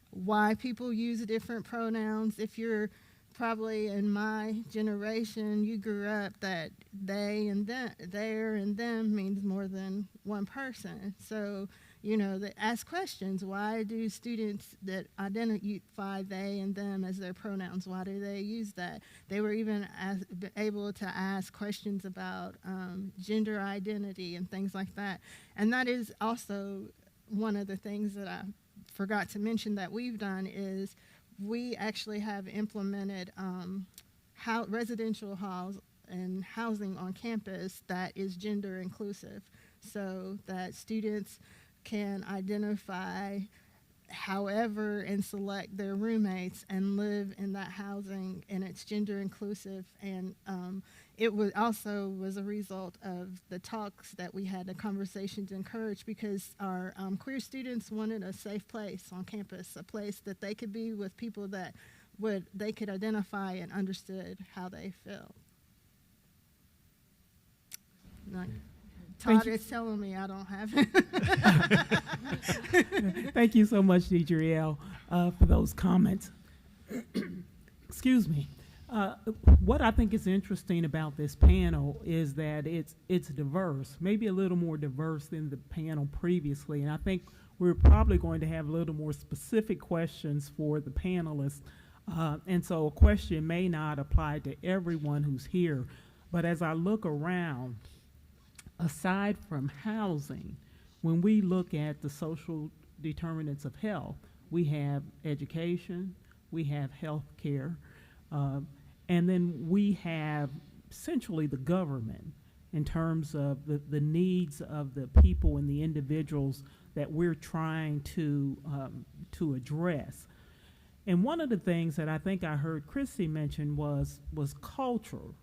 why people use different pronouns. If you're probably in my generation, you grew up that they and them, there and them means more than one person. So, they ask questions. Why do students that identify they and them as their pronouns, why do they use that? They were even able to ask questions about gender identity and things like that. And that is also one of the things that I forgot to mention that we've done is we actually have implemented residential and housing on campus that is gender inclusive, so that students can identify however and select their roommates and live in that housing, and it's gender inclusive. And it was a result of the talks that we had, the conversations encouraged, because our queer students wanted a safe place on campus, a place that they could be with people that they could identify and understood how they felt. Todd is telling me I don't have it. Thank you so much, Dedriell, for those comments. Excuse me. What I think is interesting about this panel is that it's diverse, maybe a little more diverse than the panel previously, and I think we're probably going to have a little more specific questions for the panelists, and so a question may not apply to everyone who's here, but as I look around, aside from housing, when we look at the social determinants of health, we have education, we have health care, and then we have essentially the government in terms of the needs of the people and the individuals that we're trying to address. And one of the things that I think I heard Kristi mention was culture,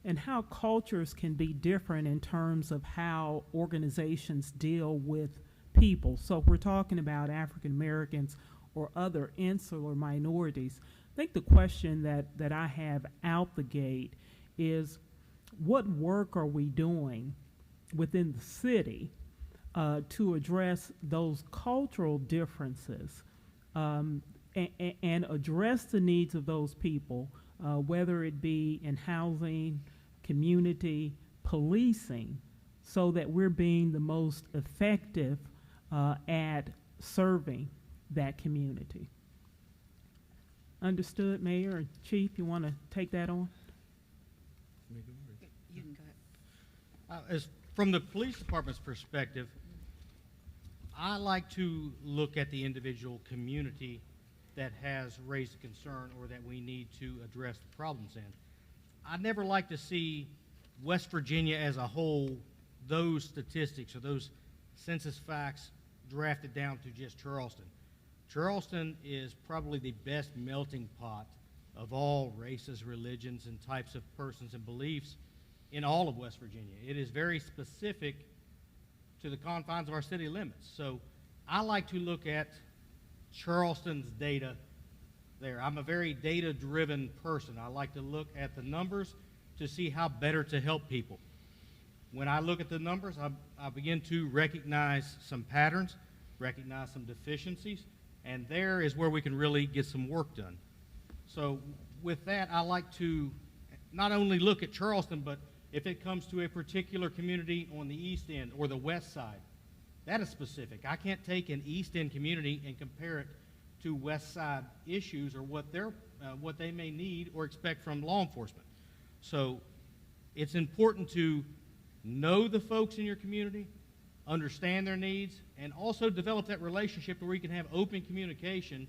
and how cultures can be different in terms of how organizations deal with people. So if we're talking about African Americans or other insular minorities, I think the question that I have out the gate is, what work are we doing within the city to address those cultural differences and address the needs of those people, whether it be in housing, community, policing, so that we're being the most effective at serving that community. Understood, Mayor and Chief? You want to take that on? You can go ahead. From the police department's perspective, I like to look at the individual community that has raised a concern or that we need to address the problems in. I never like to see West Virginia as a whole, those statistics or those census facts drafted down to just Charleston. Charleston is probably the best melting pot of all races, religions, and types of persons and beliefs in all of West Virginia. It is very specific to the confines of our city limits. So I like to look at Charleston's data there. I'm a very data-driven person. I like to look at the numbers to see how better to help people. When I look at the numbers, I begin to recognize some patterns, recognize some deficiencies, and there is where we can really get some work done. So with that, I like to not only look at Charleston, but if it comes to a particular community on the east end or the west side, that is specific. I can't take an east end community and compare it to west side issues or what they may need or expect from law enforcement. So it's important to know the folks in your community, understand their needs, and also develop that relationship where we can have open communication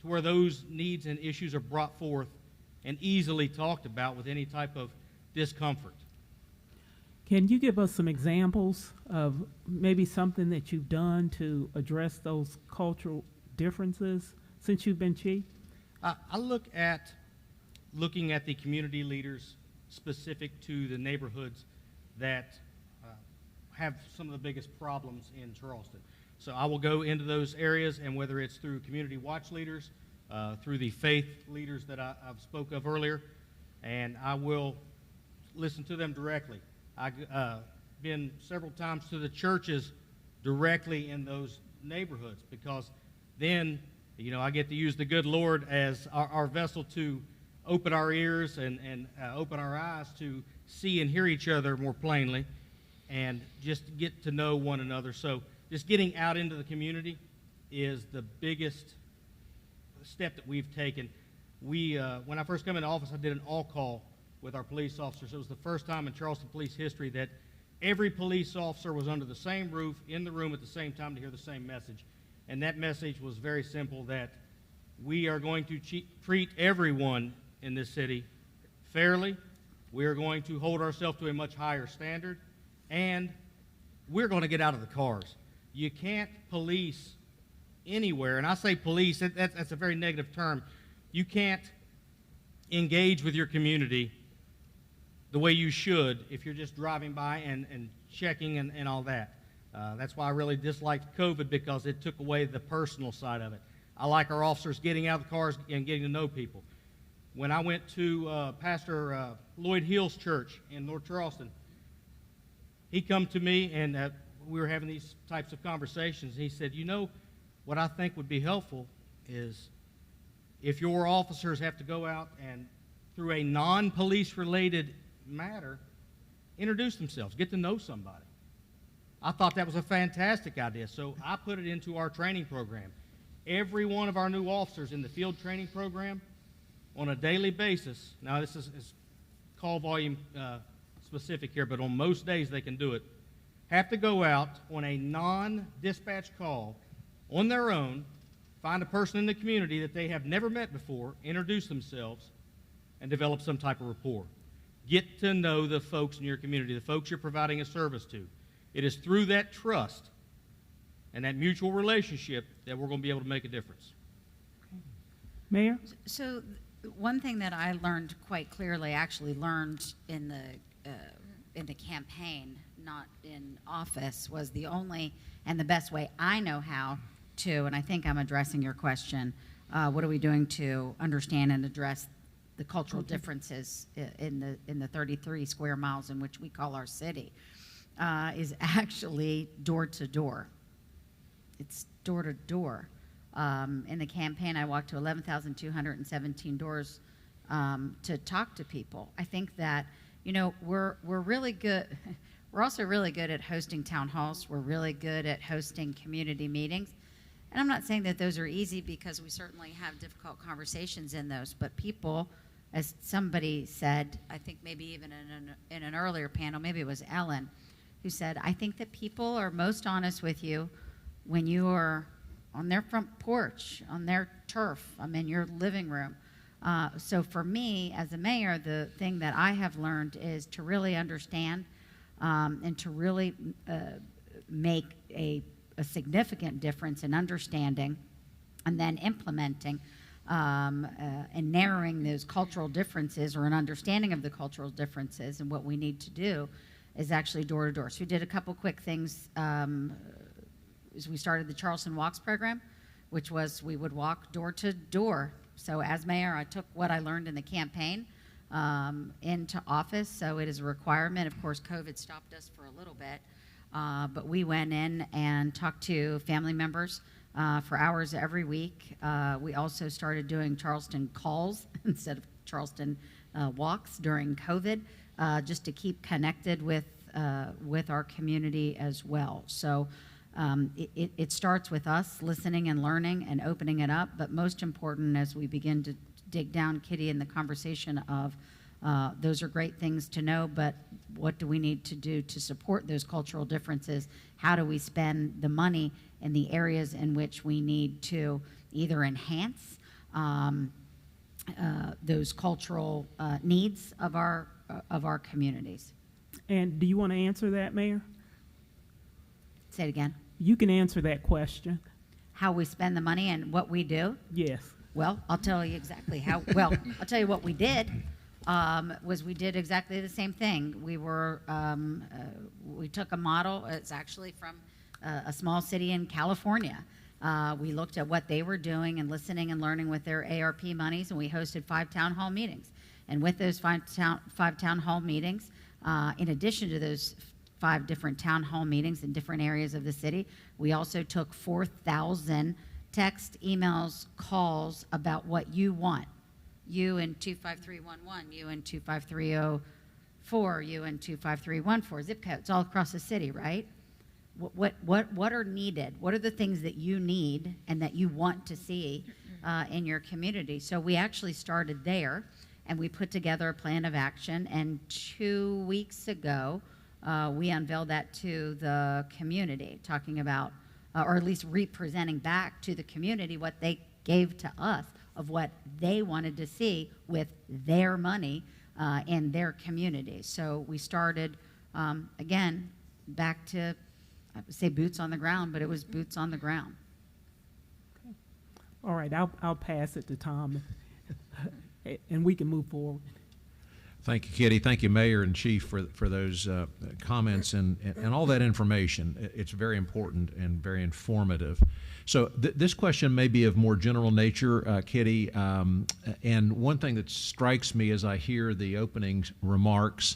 to where those needs and issues are brought forth and easily talked about with any type of discomfort. Can you give us some examples of maybe something that you've done to address those cultural differences since you've been chief? I looking at the community leaders specific to the neighborhoods that have some of the biggest problems in Charleston. So I will go into those areas, and whether it's through community watch leaders, through the faith leaders that I've spoke of earlier, and I will listen to them directly. I've been several times to the churches directly in those neighborhoods, because then, I get to use the good Lord as our vessel to open our ears and open our eyes to see and hear each other more plainly and just get to know one another. So just getting out into the community is the biggest step that we've taken. When I first came into office, I did an all-call with our police officers. It was the first time in Charleston police history that every police officer was under the same roof, in the room at the same time to hear the same message. And that message was very simple, that we are going to treat everyone in this city fairly. We are going to hold ourselves to a much higher standard, and we're going to get out of the cars. You can't police anywhere, and I say police, that's a very negative term. You can't engage with your community the way you should if you're just driving by and checking and all that. That's why I really disliked COVID, because it took away the personal side of it. I like our officers getting out of the cars and getting to know people. When I went to Pastor Lloyd Hill's church in North Charleston, he come to me and we were having these types of conversations. He said, what I think would be helpful is if your officers have to go out and, through a non-police related matter, introduce themselves, get to know somebody. I thought that was a fantastic idea, so I put it into our training program. Every one of our new officers in the field training program, on a daily basis, now this is call volume specific here, but on most days they can do it, have to go out on a non-dispatch call on their own, find a person in the community that they have never met before, introduce themselves, and develop some type of rapport. Get to know the folks in your community, the folks you're providing a service to. It is through that trust and that mutual relationship that we're going to be able to make a difference. Mayor? So one thing that I learned quite clearly, actually learned in the campaign, not in office, was the only and the best way I know how to, and I think I'm addressing your question, what are we doing to understand and address the cultural differences in the 33 square miles in which we call our city, is actually door to door. It's door to door. In the campaign, I walked to 11,217 doors to talk to people. I think that, you know, we're really good. We're also really good at hosting town halls. We're really good at hosting community meetings. And I'm not saying that those are easy, because we certainly have difficult conversations in those. But people, as somebody said, I think maybe even in an earlier panel, maybe it was Ellen, who said, I think that people are most honest with you when you are on their front porch, on their turf, in your living room. So for me, as a mayor, the thing that I have learned is to really understand and to really make a significant difference in understanding and then implementing and narrowing those cultural differences, or an understanding of the cultural differences. And what we need to do is actually door to door. So we did a couple quick things. As we started the Charleston Walks program, which was we would walk door to door. So as mayor, I took what I learned in the campaign into office. So it is a requirement. Of course, COVID stopped us for a little bit, but we went in and talked to family members for hours every week. We also started doing Charleston calls instead of Charleston walks during COVID, just to keep connected with our community as well. So it starts with us listening and learning and opening it up, but most important, as we begin to dig down, Kitty, in the conversation of those are great things to know, but what do we need to do to support those cultural differences? How do we spend the money in the areas in which we need to either enhance those cultural needs of our communities? And do you want to answer that, Mayor? Say it again. You can answer that question. How we spend the money and what we do? Yes. Well, I'll tell you exactly how. Well, I'll tell you what we did. Was we did exactly the same thing. We took a model. It's actually from a small city in California. We looked at what they were doing and listening and learning with their ARP monies, and we hosted 5 town hall meetings. And with those five town hall meetings, in addition to those 5 different town hall meetings in different areas of the city, we also took 4,000 text, emails, calls about what you want. You in 25311, you in 25304, you in 25314, zip codes all across the city, right? What are needed? What are the things that you need and that you want to see in your community? So we actually started there, and we put together a plan of action, and 2 weeks ago, we unveiled that to the community, talking about, or at least representing back to the community what they gave to us of what they wanted to see with their money in their community. So we started, again, back to, I would say boots on the ground, but it was boots on the ground. Okay. All right, I'll pass it to Tom, and we can move forward. Thank you, Kitty. Thank you, Mayor and Chief, for those comments and all that information. It's very important and very informative. So this question may be of more general nature, Kitty, and one thing that strikes me as I hear the opening remarks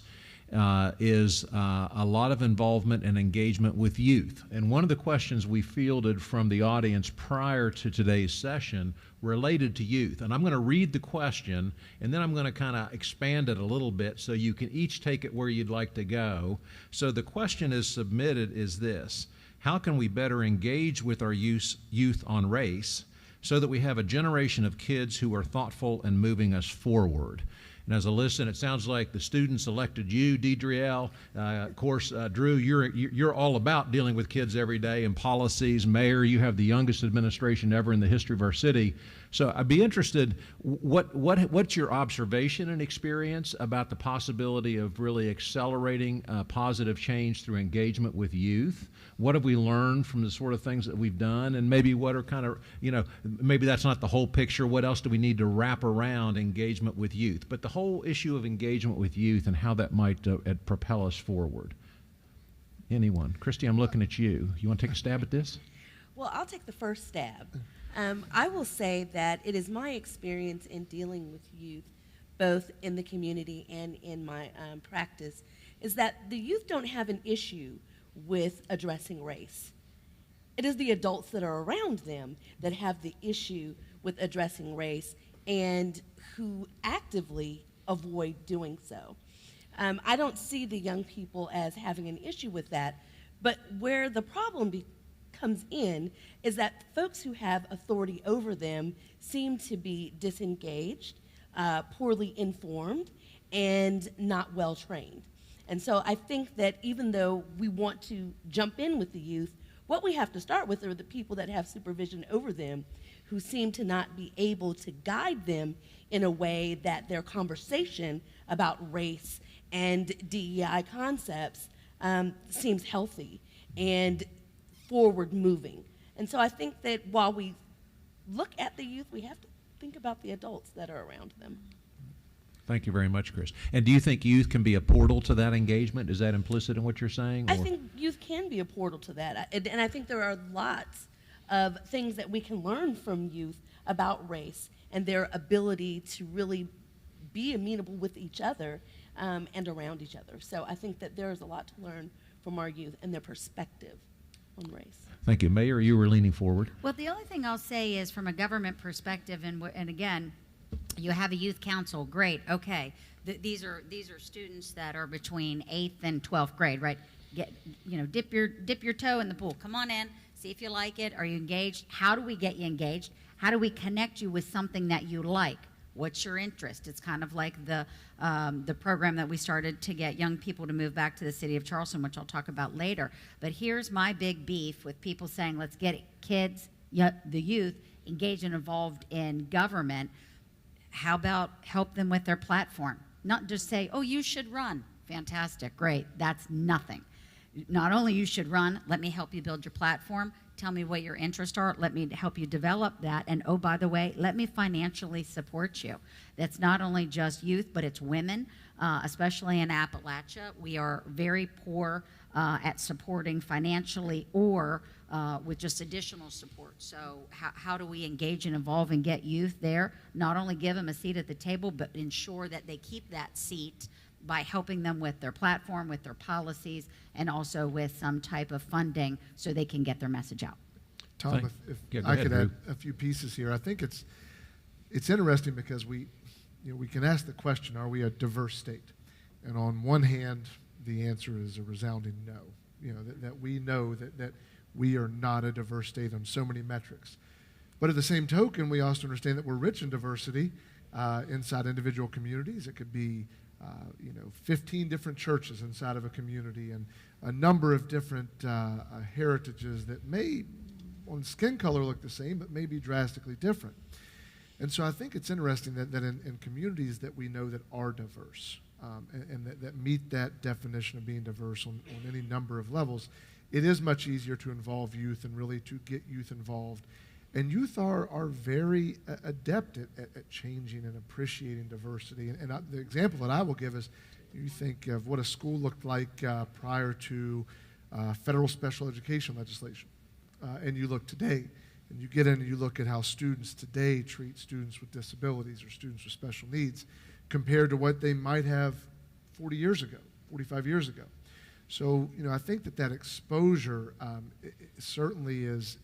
is a lot of involvement and engagement with youth. And one of the questions we fielded from the audience prior to today's session related to youth. And I'm going to read the question, and then I'm going to kind of expand it a little bit so you can each take it where you'd like to go. So the question is submitted is this: how can we better engage with our youth on race so that we have a generation of kids who are thoughtful and moving us forward? And as I listen, it sounds like the students elected you, Dedriell. Of course, Drew, you're all about dealing with kids every day and policies. Mayor, you have the youngest administration ever in the history of our city. So I'd be interested, what's your observation and experience about the possibility of really accelerating positive change through engagement with youth? What have we learned from the sort of things that we've done? And maybe what are kind of, maybe that's not the whole picture. What else do we need to wrap around engagement with youth? But the whole issue of engagement with youth and how that might propel us forward. Anyone? Kristi, I'm looking at you. You want to take a stab at this? Well, I'll take the first stab. I will say that it is my experience in dealing with youth, both in the community and in my practice, is that the youth don't have an issue with addressing race. It is the adults that are around them that have the issue with addressing race and who actively avoid doing so. I don't see the young people as having an issue with that, but where the problem comes in is that folks who have authority over them seem to be disengaged, poorly informed, and not well trained. And so I think that even though we want to jump in with the youth, what we have to start with are the people that have supervision over them who seem to not be able to guide them in a way that their conversation about race and DEI concepts seems healthy and forward moving. And so I think that while we look at the youth, we have to think about the adults that are around them. Thank you very much, Chris. And do you think youth can be a portal to that engagement? Is that implicit in what you're saying? I think youth can be a portal to that. And I think there are lots of things that we can learn from youth about race and their ability to really be amenable with each other and around each other. So I think that there is a lot to learn from our youth and their perspective on race. Thank you. Mayor, you were leaning forward. Well, the only thing I'll say is from a government perspective, and again, you have a youth council, great, okay. These are students that are between 8th and 12th grade, right? Dip your toe in the pool. Come on in, see if you like it. Are you engaged? How do we get you engaged? How do we connect you with something that you like? What's your interest? It's kind of like the program that we started to get young people to move back to the city of Charleston, which I'll talk about later. But here's my big beef with people saying, let's get kids, the youth, engaged and involved in government. How about help them with their platform? Not just say, oh, you should run. Fantastic, great. That's nothing. Not only you should run, let me help you build your platform. Tell me what your interests are. Let me help you develop that. And oh, by the way, let me financially support you. That's not only just youth, but it's women, especially in Appalachia. We are very poor at supporting financially or with just additional support. So how do we engage and involve and get youth there? Not only give them a seat at the table, but ensure that they keep that seat by helping them with their platform, with their policies, and also with some type of funding so they can get their message out. Tom, if I could add a few pieces here. I think it's interesting because we can ask the question, are we a diverse state? And on one hand, the answer is a resounding no. That we know that we are not a diverse state on so many metrics. But at the same token, we also understand that we're rich in diversity inside individual communities. It could be 15 different churches inside of a community and a number of different heritages that may, on skin color, look the same, but may be drastically different. And so I think it's interesting that in communities that we know that are diverse and that meet that definition of being diverse on any number of levels, it is much easier to involve youth and really to get youth involved. And youth are very adept at changing and appreciating diversity. And the example that I will give is you think of what a school looked like prior to federal special education legislation. And you look today, and you get in and you look at how students today treat students with disabilities or students with special needs compared to what they might have 40 years ago 45 years ago. So, I think that exposure it certainly is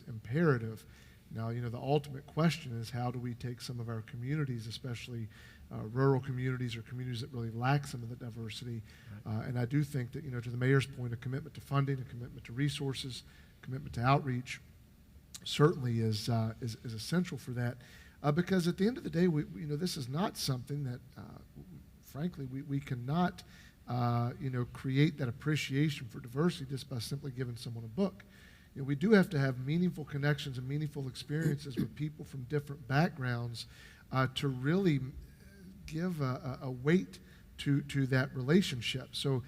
imperative. Now, the ultimate question is, how do we take some of our communities, especially rural communities or communities that really lack some of the diversity? And I do think that, to the mayor's point, a commitment to funding, a commitment to resources, commitment to outreach certainly is essential for that. Because at the end of the day, this is not something that, frankly, we cannot, create that appreciation for diversity just by simply giving someone a book. We do have to have meaningful connections and meaningful experiences with people from different backgrounds to really give a weight to that relationship. So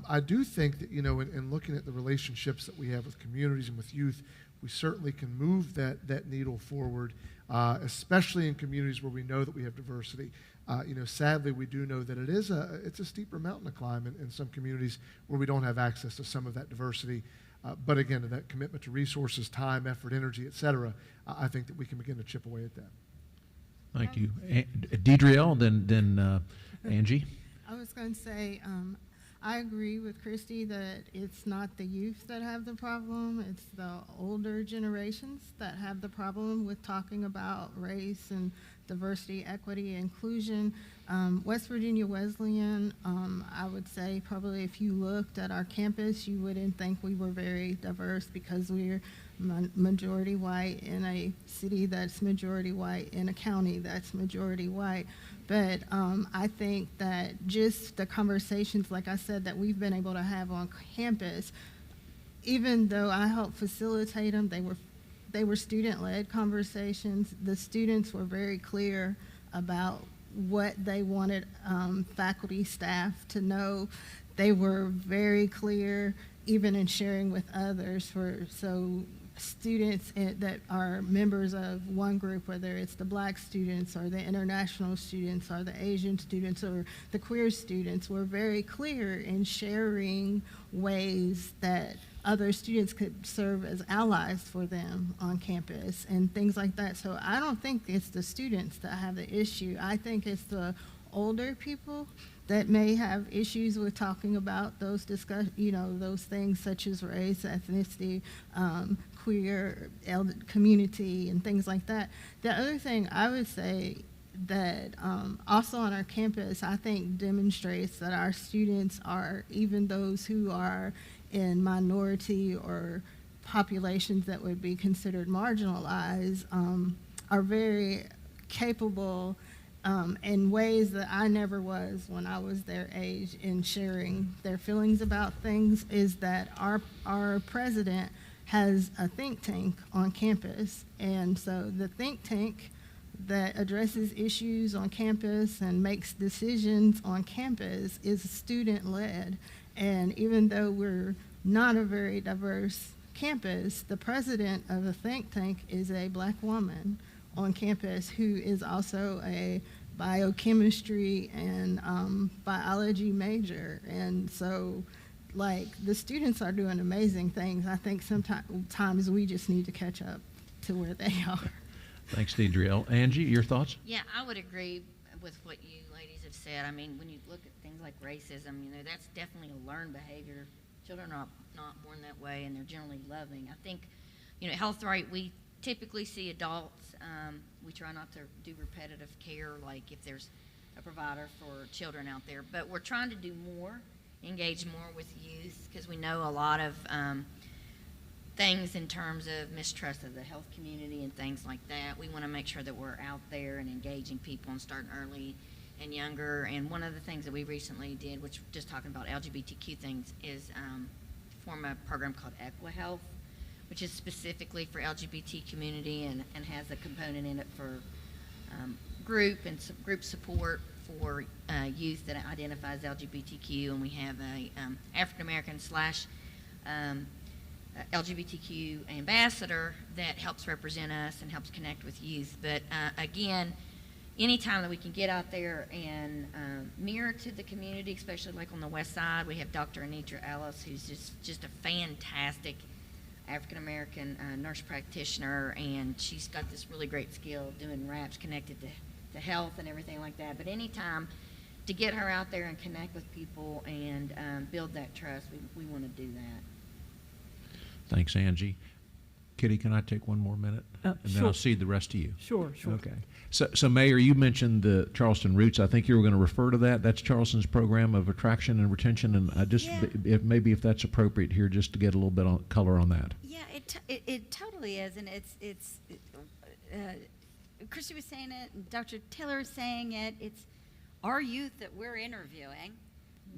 I do think that, in looking at the relationships that we have with communities and with youth, we certainly can move that needle forward, especially in communities where we know that we have diversity. Sadly, we do know that it's a steeper mountain to climb in some communities where we don't have access to some of that diversity. But again, that commitment to resources, time, effort, energy, et cetera, I think that we can begin to chip away at that. Thank you. Dedriell, then Angie. I was going to say, I agree with Kristi that it's not the youth that have the problem, it's the older generations that have the problem with talking about race and diversity, equity, inclusion. West Virginia Wesleyan, I would say probably if you looked at our campus, you wouldn't think we were very diverse because we're majority white in a city that's majority white, in a county that's majority white. But I think that just the conversations, like I said, that we've been able to have on campus, even though I helped facilitate them, they were student-led conversations. The students were very clear about what they wanted faculty, staff to know. They were very clear, even in sharing with others. So students that are members of one group, whether it's the Black students or the international students or the Asian students or the queer students, were very clear in sharing ways that other students could serve as allies for them on campus and things like that. So I don't think it's the students that have the issue. I think it's the older people that may have issues with talking about those those things such as race, ethnicity, queer community, and things like that. The other thing I would say that also on our campus, I think demonstrates that our students are, even those who are in minority or populations that would be considered marginalized, are very capable in ways that I never was when I was their age in sharing their feelings about things. Is that our president has a think tank on campus, and so the think tank that addresses issues on campus and makes decisions on campus is student-led. And even though we're not a very diverse campus, the president of the think tank is a Black woman on campus who is also a biochemistry and biology major. And so, the students are doing amazing things. I think sometimes we just need to catch up to where they are. Thanks, Dedriell. Angie, your thoughts? Yeah, I would agree with what you ladies have said. I mean, when you look at things like racism, that's definitely a learned behavior. Children are not born that way, and they're generally loving. I think, Health Right, we typically see adults. We try not to do repetitive care, like if there's a provider for children out there. But we're trying to do more, engage more with youth, because we know a lot of things in terms of mistrust of the health community and things like that. We want to make sure that we're out there and engaging people and starting early and younger. And one of the things that we recently did, which just talking about LGBTQ things, is form a program called EquiHealth, which is specifically for LGBT community and has a component in it for group support for youth that identifies LGBTQ. And we have a African American / LGBTQ ambassador that helps represent us and helps connect with youth. But again, anytime that we can get out there and mirror to the community, especially like on the west side, we have Dr. Anitra Ellis, who's just a fantastic African American nurse practitioner, and she's got this really great skill of doing raps connected to health and everything like that. But anytime to get her out there and connect with people and build that trust. We want to do that. Thanks, Angie. Kitty, can I take one more minute? And then Sure. I'll cede the rest to you. Sure. Okay. So, Mayor, you mentioned the Charleston Roots. I think you were going to refer to that. That's Charleston's program of attraction and retention. And I just, maybe if that's appropriate here, just to get a little bit of color on that. Yeah, it totally is, and it's Kristi was saying it, and Dr. Taylor was saying it. It's our youth that we're interviewing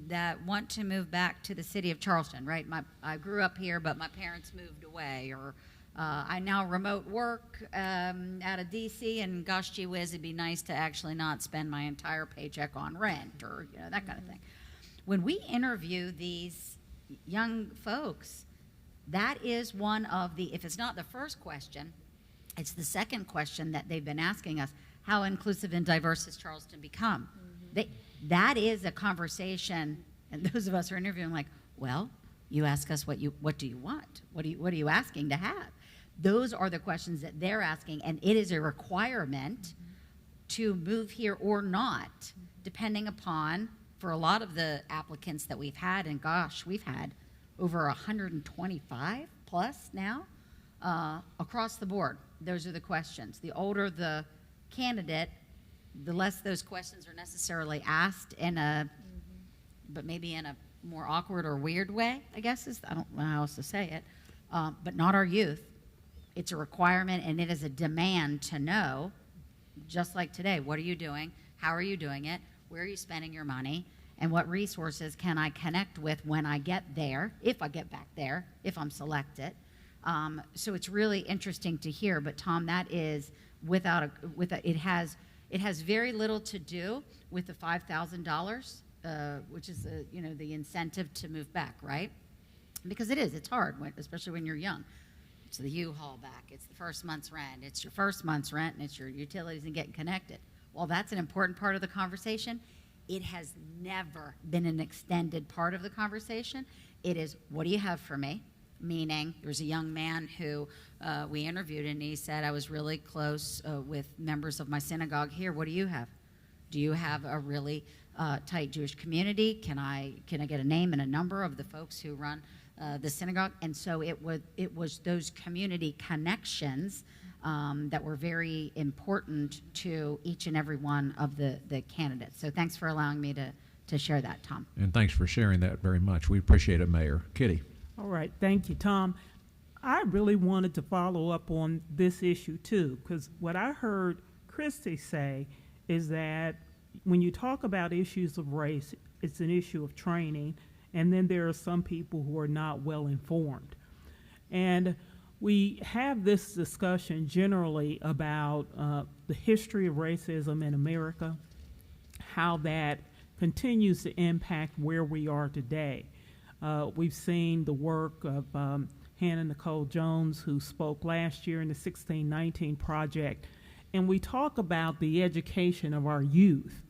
that want to move back to the city of Charleston, right? I grew up here, but my parents moved away, or I now remote work out of D.C., and gosh, gee whiz, it'd be nice to actually not spend my entire paycheck on rent or that kind of thing. When we interview these young folks, that is one of the, if it's not the first question, it's the second question that they've been asking us: how inclusive and diverse has Charleston become? That is a conversation, and those of us who are interviewing, like, well, you ask us what do you want? What are you asking to have? Those are the questions that they're asking, and it is a requirement to move here or not, depending upon, for a lot of the applicants that we've had, and gosh, we've had over 125 plus now across the board. Those are the questions. The older the candidate, the less those questions are necessarily asked but maybe in a more awkward or weird way, I guess I don't know how else to say it, but not our youth. It's a requirement, and it is a demand to know, just like today, what are you doing? How are you doing it? Where are you spending your money? And what resources can I connect with when I get there, if I get back there, if I'm selected? So it's really interesting to hear. But Tom, that is it has very little to do with the $5,000, which is the incentive to move back, right? Because it's hard, especially when you're young. It's the U-Haul back. It's the first month's rent. It's your first month's rent, and it's your utilities and getting connected. Well, that's an important part of the conversation. It has never been an extended part of the conversation. It is, what do you have for me? Meaning, there was a young man who we interviewed, and he said, I was really close with members of my synagogue here. What do you have? Do you have a really tight Jewish community? Can I get a name and a number of the folks who run the synagogue? And so it was those community connections that were very important to each and every one of the candidates. So thanks for allowing me to share that, Tom. And thanks for sharing that very much. We appreciate it, Mayor. Kitty. All right, thank you, Tom. I really wanted to follow up on this issue too, because what I heard Kristi say is that when you talk about issues of race, it's an issue of training, and then there are some people who are not well informed. And we have this discussion generally about the history of racism in America, how that continues to impact where we are today. We've seen the work of Hannah Nicole Jones, who spoke last year in the 1619 Project, and we talk about the education of our youth.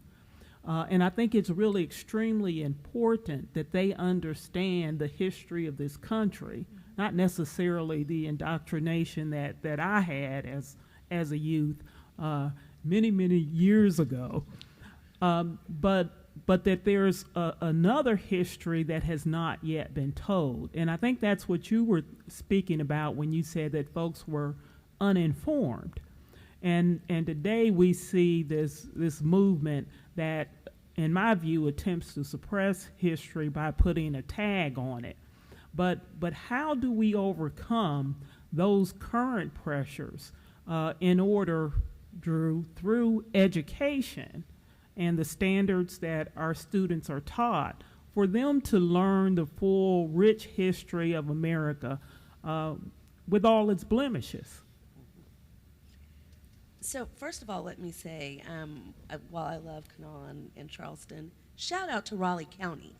And I think it's really extremely important that they understand the history of this country, not necessarily the indoctrination that I had as a youth many, many years ago, but that there's another history that has not yet been told. And I think that's what you were speaking about when you said that folks were uninformed. And today we see this movement that, in my view, attempts to suppress history by putting a tag on it. But how do we overcome those current pressures in order, Drew, through education and the standards that our students are taught, for them to learn the full, rich history of America with all its blemishes? So first of all, let me say, while I love Kanawha and Charleston, shout out to Raleigh County,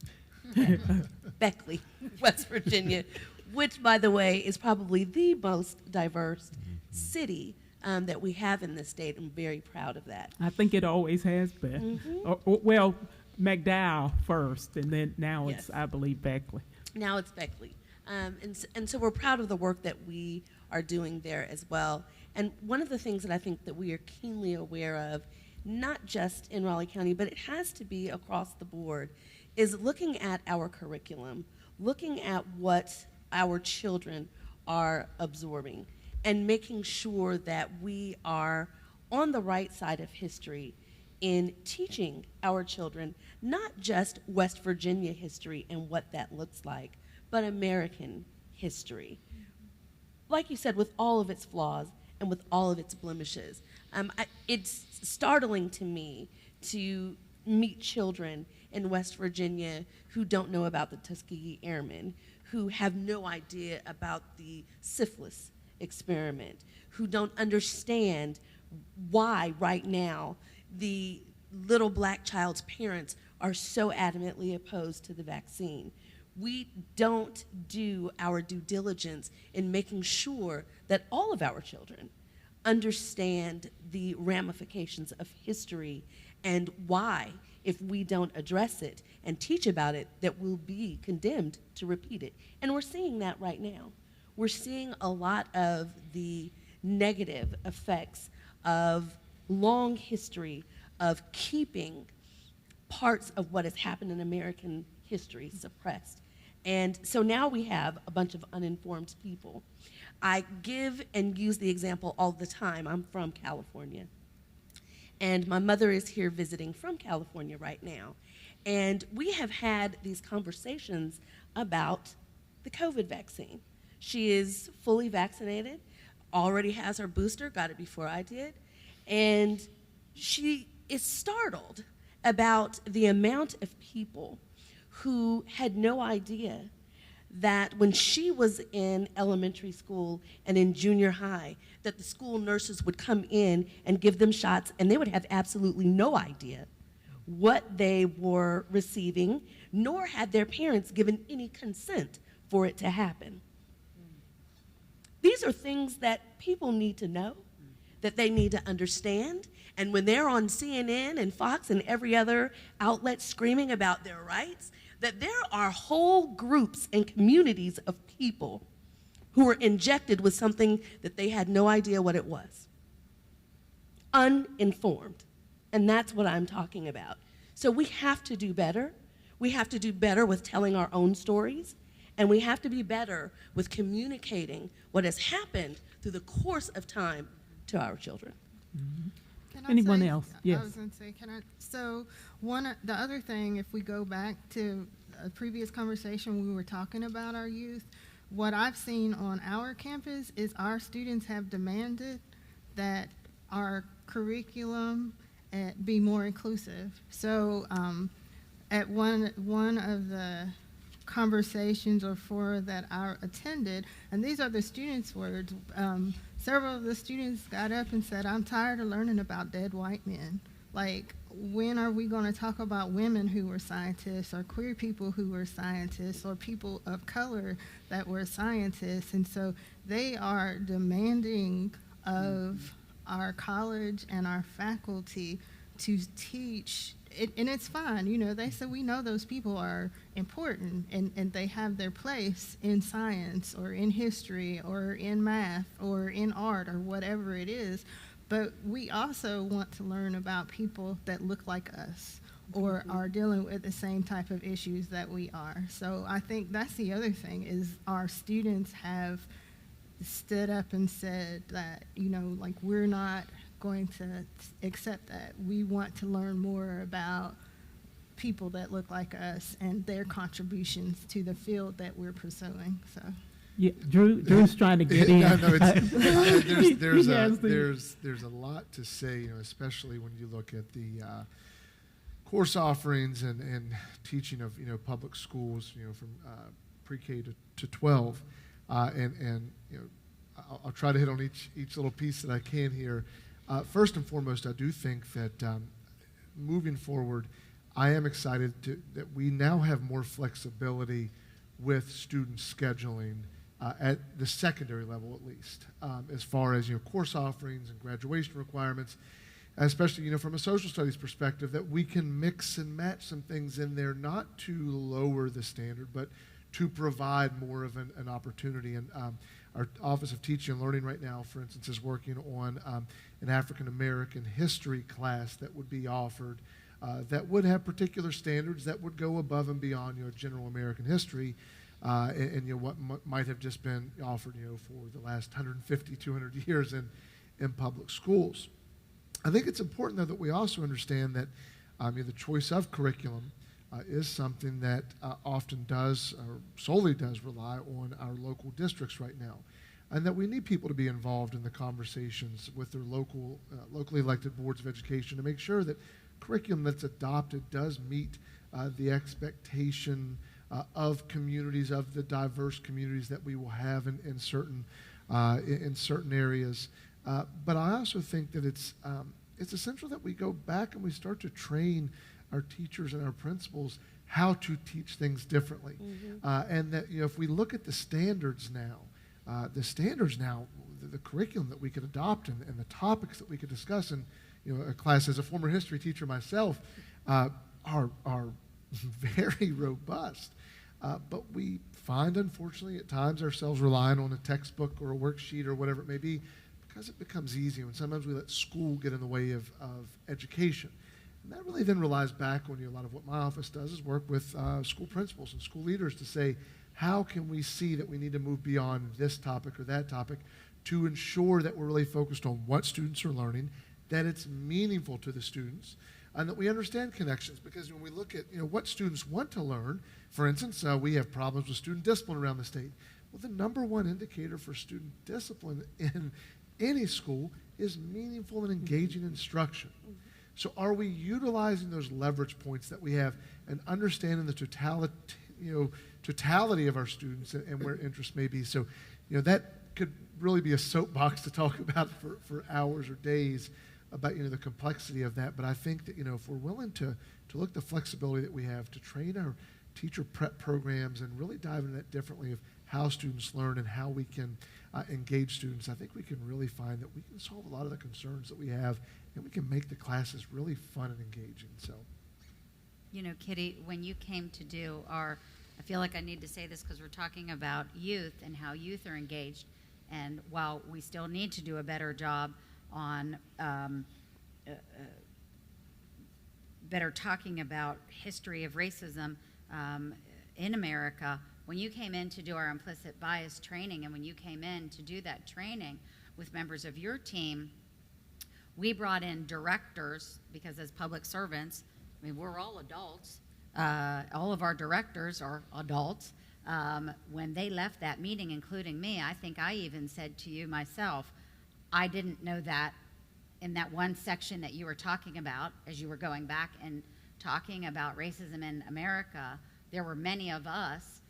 Beckley, West Virginia, which, by the way, is probably the most diverse city that we have in this state. I'm very proud of that. I think it always has been. Well, McDowell first, and then now it's, I believe, Beckley. Now it's Beckley. And so we're proud of the work that we are doing there as well. And one of the things that I think that we are keenly aware of not just in Raleigh County, but it has to be across the board, is looking at our curriculum, looking at what our children are absorbing, and making sure that we are on the right side of history in teaching our children not just West Virginia history and what that looks like, but American history. Like you said, with all of its flaws and with all of its blemishes. It's startling to me to meet children in West Virginia who don't know about the Tuskegee Airmen, who have no idea about the syphilis experiment, who don't understand why right now the little black child's parents are so adamantly opposed to the vaccine. We don't do our due diligence in making sure that all of our children understand the ramifications of history and why, if we don't address it and teach about it, that we'll be condemned to repeat it. And we're seeing that right now. We're seeing a lot of the negative effects of long history of keeping parts of what has happened in American history suppressed. And so now we have a bunch of uninformed people. I give and use the example all the time. I'm from California. And my mother is here visiting from California right now. And we have had these conversations about the COVID vaccine. She is fully vaccinated, already has her booster, got it before I did. And she is startled about the amount of people who had no idea that when she was in elementary school and in junior high, that the school nurses would come in and give them shots, and they would have absolutely no idea what they were receiving, nor had their parents given any consent for it to happen. These are things that people need to know, that they need to understand, and when they're on CNN and Fox and every other outlet screaming about their rights, that there are whole groups and communities of people who were injected with something that they had no idea what it was. Uninformed. And that's what I'm talking about. So we have to do better. We have to do better with telling our own stories. And we have to be better with communicating what has happened through the course of time to our children. Mm-hmm. Anyone else? Yes. I was going to say, the other thing, if we go back to a previous conversation, we were talking about our youth. What I've seen on our campus is our students have demanded that our curriculum be more inclusive. So at one of the conversations or fora that I attended, and these are the students' words, several of the students got up and said, "I'm tired of learning about dead white men. Like, when are we going to talk about women who were scientists, or queer people who were scientists, or people of color that were scientists?" And so they are demanding of our college and our faculty to teach. And it's fine, they say, we know those people are important and they have their place in science or in history or in math or in art or whatever it is, but we also want to learn about people that look like us or are dealing with the same type of issues that we are. So I think that's the other thing, is our students have stood up and said that, we're not going to accept that. We want to learn more about people that look like us and their contributions to the field that we're pursuing. So, yeah, Drew's trying to get in. There's a lot to say, especially when you look at the course offerings and teaching of public schools, from pre-K to 12, and I'll try to hit on each little piece that I can here. First and foremost, I do think that moving forward, I am excited that we now have more flexibility with student scheduling at the secondary level, at least, as far as course offerings and graduation requirements, especially from a social studies perspective, that we can mix and match some things in there, not to lower the standard, but to provide more of an opportunity. And Our Office of Teaching and Learning right now, for instance, is working on an African American history class that would be offered that would have particular standards that would go above and beyond general American history and what might have just been offered for the last 150, 200 years in public schools. I think it's important, though, that we also understand that the choice of curriculum is something that often does, or solely does, rely on our local districts right now, and that we need people to be involved in the conversations with their locally elected boards of education to make sure that curriculum that's adopted does meet the expectation of communities, of the diverse communities that we will have in certain areas. But I also think that it's essential that we go back and we start to train our teachers and our principals how to teach things differently. And that if we look at the standards now, the curriculum that we could adopt and the topics that we could discuss in a class, as a former history teacher myself, are very robust. But we find, unfortunately, at times ourselves relying on a textbook or a worksheet or whatever it may be, because it becomes easy, and sometimes we let school get in the way of education. And that really then relies back on a lot of what my office does is work with school principals and school leaders to say, how can we see that we need to move beyond this topic or that topic to ensure that we're really focused on what students are learning, that it's meaningful to the students, and that we understand connections. Because when we look at what students want to learn, for instance, we have problems with student discipline around the state. Well, the number one indicator for student discipline in any school is meaningful and engaging instruction. So are we utilizing those leverage points that we have and understanding the totality of our students and where interest may be? So that could really be a soapbox to talk about for hours or days about the complexity of that. But I think that if we're willing to look at the flexibility that we have to train our teacher prep programs and really dive into that differently of how students learn and how we can engage students, I think we can really find that we can solve a lot of the concerns that we have, and we can make the classes really fun and engaging. So, Kitty, when you came to do I feel like I need to say this because we're talking about youth and how youth are engaged, and while we still need to do a better job on better talking about history of racism in America, when you came in to do our implicit bias training, and when you came in to do that training with members of your team, we brought in directors, because as public servants, we're all adults. All of our directors are adults. When they left that meeting, including me, I think I even said to you myself, I didn't know that in that one section that you were talking about, as you were going back and talking about racism in America, there were many of us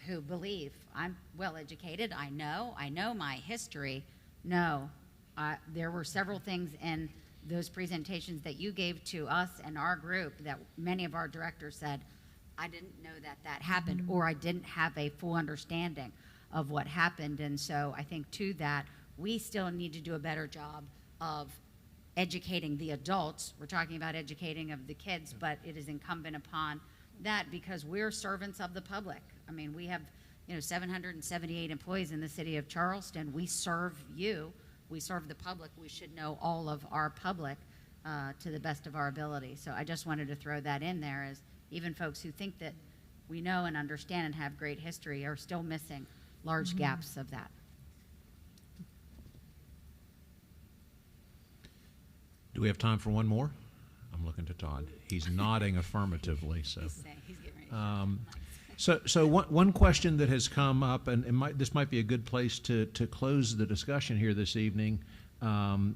who believe I'm well educated. I know my history. No, there were several things in those presentations that you gave to us and our group that many of our directors said, I didn't know that happened, or I didn't have a full understanding of what happened. And so I think to that, we still need to do a better job of educating the adults. We're talking about educating of the kids, but it is incumbent upon that, because we're servants of the public. We have 778 employees in the city of Charleston. We serve you. We serve the public. We should know all of our public to the best of our ability. So I just wanted to throw that in there, as even folks who think that we know and understand and have great history are still missing large gaps of that. Do we have time for one more? I'm looking to Todd. He's nodding affirmatively. So, He's getting ready. So one question that has come up, and this might be a good place to close the discussion here this evening,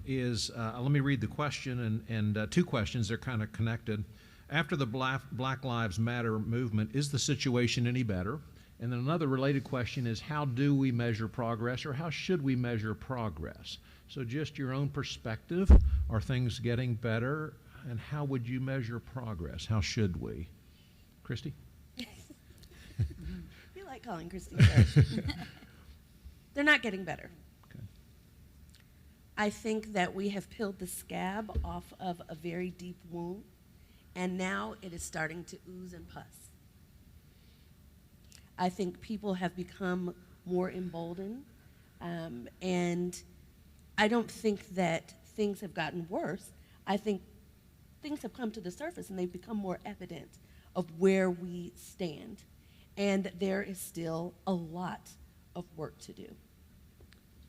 is let me read the question, and two questions. They're kind of connected. After the Black Lives Matter movement, is the situation any better? And then another related question is, how do we measure progress, or how should we measure progress? So just your own perspective, are things getting better, and how would you measure progress? How should we? Kristi? You like calling Kristi first. They're not getting better. Okay. I think that we have peeled the scab off of a very deep wound, and now it is starting to ooze and pus. I think people have become more emboldened And I don't think that things have gotten worse. I think things have come to the surface and they've become more evident of where we stand. And there is still a lot of work to do.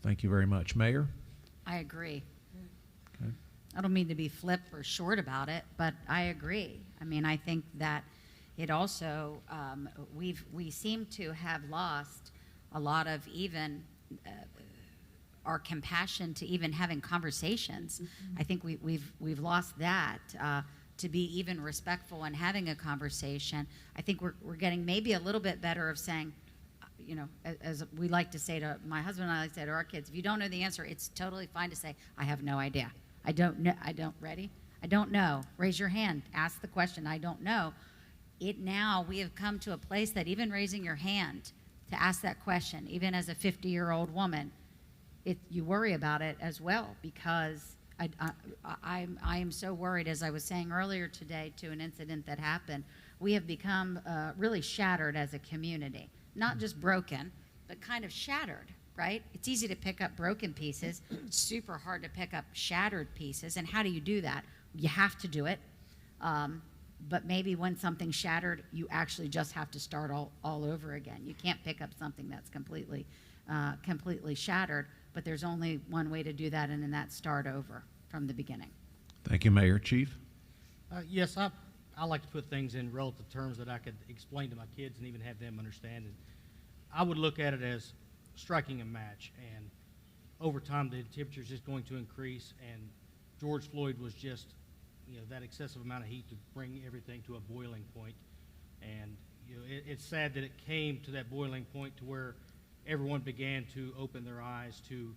Thank you very much. Mayor? I agree. Okay. I don't mean to be flip or short about it, but I agree. I mean, I think that it also, we seem to have lost a lot of even our compassion to even having conversations. Mm-hmm. I think we've lost that to be even respectful and having a conversation. I think we're getting maybe a little bit better of saying, you know, as we like to say to my husband and I like to say to our kids, if you don't know the answer, it's totally fine to say, I have no idea. I don't know. Ready? I don't know. Raise your hand. Ask the question. I don't know. Now we have come to a place that even raising your hand to ask that question, even as a 50-year-old woman, you worry about it as well, because I am so worried, as I was saying earlier today to an incident that happened. We have become really shattered as a community. Not just broken, but kind of shattered, right? It's easy to pick up broken pieces. It's super hard to pick up shattered pieces. And how do you do that? You have to do it. But maybe when something's shattered, you actually just have to start all over again. You can't pick up something that's completely shattered, but there's only one way to do that, and then that's start over from the beginning. Thank you, Mayor. Chief? Yes, I like to put things in relative terms that I could explain to my kids and even have them understand it. I would look at it as striking a match, and over time the temperature is just going to increase, and George Floyd was just, that excessive amount of heat to bring everything to a boiling point. And it's sad that it came to that boiling point to where everyone began to open their eyes to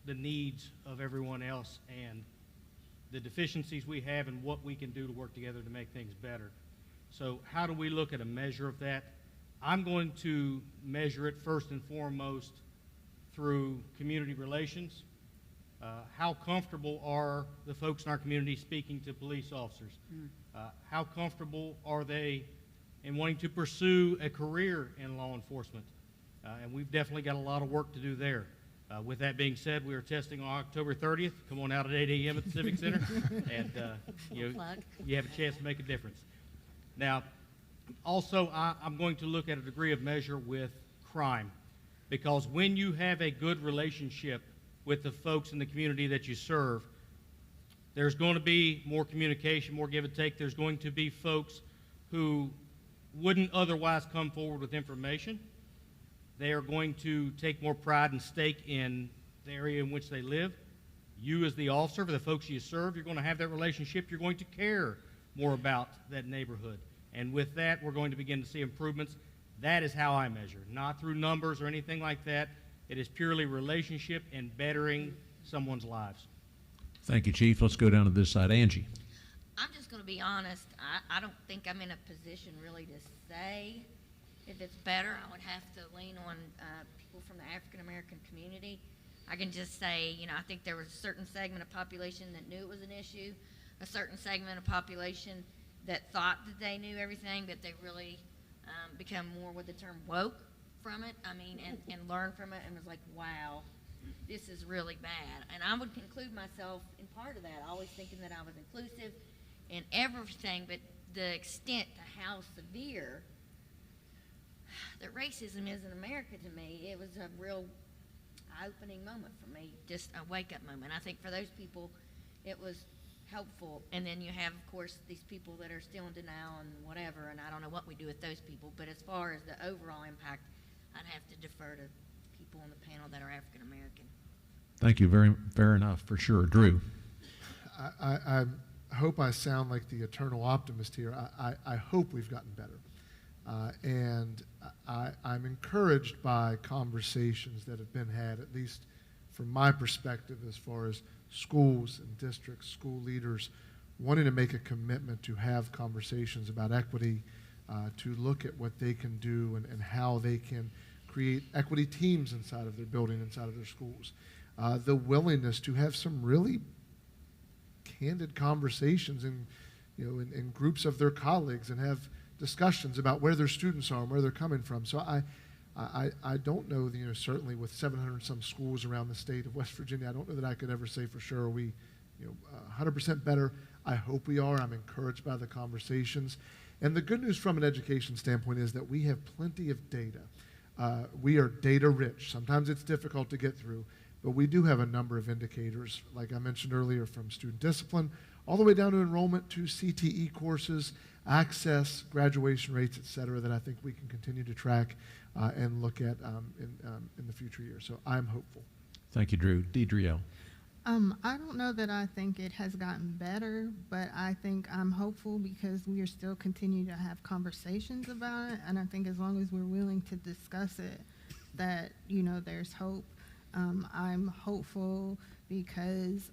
the needs of everyone else and the deficiencies we have and what we can do to work together to make things better. So how do we look at a measure of that? I'm going to measure it first and foremost through community relations. How comfortable are the folks in our community speaking to police officers? How comfortable are they in wanting to pursue a career in law enforcement? And we've definitely got a lot of work to do there. With that being said, we are testing on October 30th. Come on out at 8 a.m. at the Civic Center, and you have a chance to make a difference. Now, also, I'm going to look at a degree of measure with crime, because when you have a good relationship with the folks in the community that you serve, there's going to be more communication, more give and take. There's going to be folks who wouldn't otherwise come forward with information. They are going to take more pride and stake in the area in which they live. You as the officer, for the folks you serve, you're going to have that relationship. You're going to care more about that neighborhood. And with that, we're going to begin to see improvements. That is how I measure, not through numbers or anything like that. It is purely relationship and bettering someone's lives. Thank you, Chief. Let's go down to this side. Angie. I'm just going to be honest. I don't think I'm in a position really to say if it's better. I would have to lean on people from the African American community. I can just say, I think there was a certain segment of population that knew it was an issue, a certain segment of population that thought that they knew everything, but they really become more with the term woke from it, and learn from it and was like, wow, this is really bad. And I would include myself in part of that, always thinking that I was inclusive in everything, but the extent to how severe that racism is in America to me, it was a real eye-opening moment for me, just a wake-up moment. I think for those people, it was helpful. And then you have, of course, these people that are still in denial and whatever, and I don't know what we do with those people. But as far as the overall impact, I'd have to defer to people on the panel that are African American. Thank you. Very fair enough, for sure. Drew. I hope I sound like the eternal optimist here. I hope we've gotten better. And I'm encouraged by conversations that have been had, at least from my perspective, as far as schools and districts, school leaders wanting to make a commitment to have conversations about equity, to look at what they can do and how they can create equity teams inside of their building, inside of their schools. The willingness to have some really candid conversations in groups of their colleagues and have discussions about where their students are and where they're coming from. So I don't know, certainly with 700 some schools around the state of West Virginia, I don't know that I could ever say for sure are we 100% better. I hope we are. I'm encouraged by the conversations. And the good news from an education standpoint is that we have plenty of data. We are data rich. Sometimes it's difficult to get through, but we do have a number of indicators, like I mentioned earlier, from student discipline, all the way down to enrollment, to CTE courses, access, graduation rates, et cetera, that I think we can continue to track and look at in the future years. So I'm hopeful. Thank you, Drew. Dedriell. I don't know that I think it has gotten better, but I think I'm hopeful because we are still continuing to have conversations about it, and I think as long as we're willing to discuss it, that, there's hope. I'm hopeful because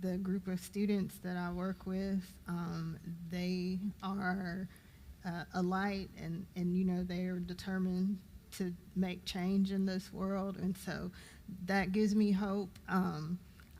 the group of students that I work with, they are a light, and they are determined to make change in this world, and so that gives me hope.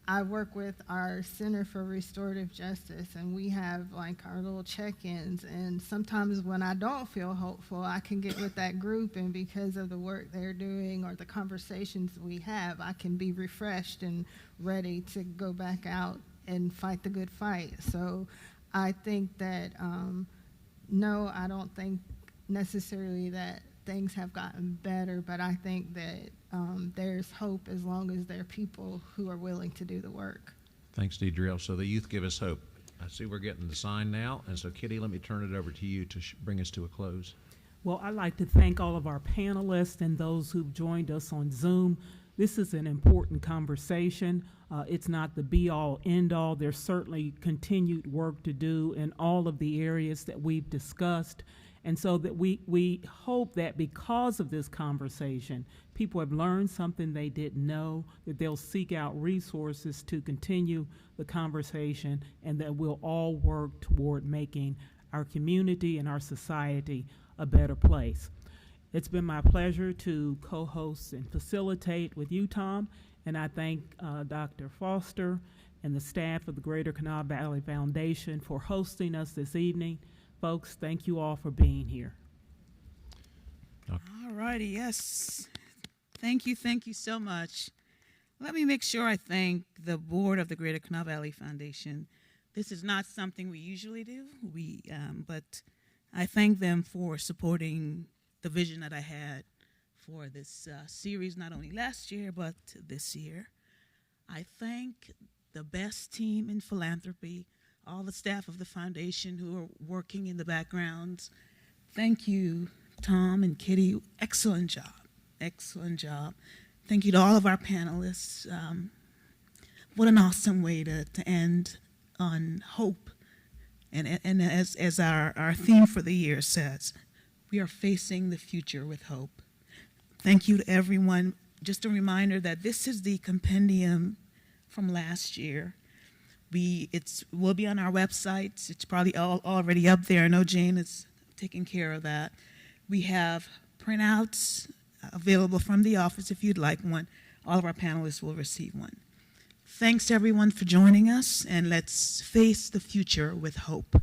I work with our Center for Restorative Justice, and we have like our little check-ins, and sometimes when I don't feel hopeful, I can get with that group, and because of the work they're doing or the conversations we have, I can be refreshed and ready to go back out and fight the good fight. So I think that, no, I don't think necessarily that things have gotten better, but I think that there's hope as long as there are people who are willing to do the work. Thanks, Dedriell. So the youth give us hope. I see we're getting the sign now, and so Kitty, let me turn it over to you to bring us to a close. Well, I'd like to thank all of our panelists and those who've joined us on Zoom. This is an important conversation. It's not the be-all, end-all. There's certainly continued work to do in all of the areas that we've discussed. And so that we hope that because of this conversation, people have learned something they didn't know, that they'll seek out resources to continue the conversation, and that we'll all work toward making our community and our society a better place. It's been my pleasure to co-host and facilitate with you, Tom, and I thank Dr. Foster and the staff of the Greater Kanawha Valley Foundation for hosting us this evening. Folks, thank you all for being here. All righty, yes. Thank you so much. Let me make sure I thank the board of the Greater Kanawha Valley Foundation. This is not something we usually do, but I thank them for supporting the vision that I had for this series, not only last year, but this year. I thank the best team in philanthropy, all the staff of the foundation who are working in the backgrounds. Thank you, Tom and Kitty. Excellent job. Excellent job. Thank you to all of our panelists. What an awesome way to end on hope. And as our theme for the year says, we are facing the future with hope. Thank you to everyone. Just a reminder that this is the compendium from last year. Will be on our website. It's probably already up there. I know Jane is taking care of that. We have printouts available from the office if you'd like one. All of our panelists will receive one. Thanks everyone for joining us, and let's face the future with hope.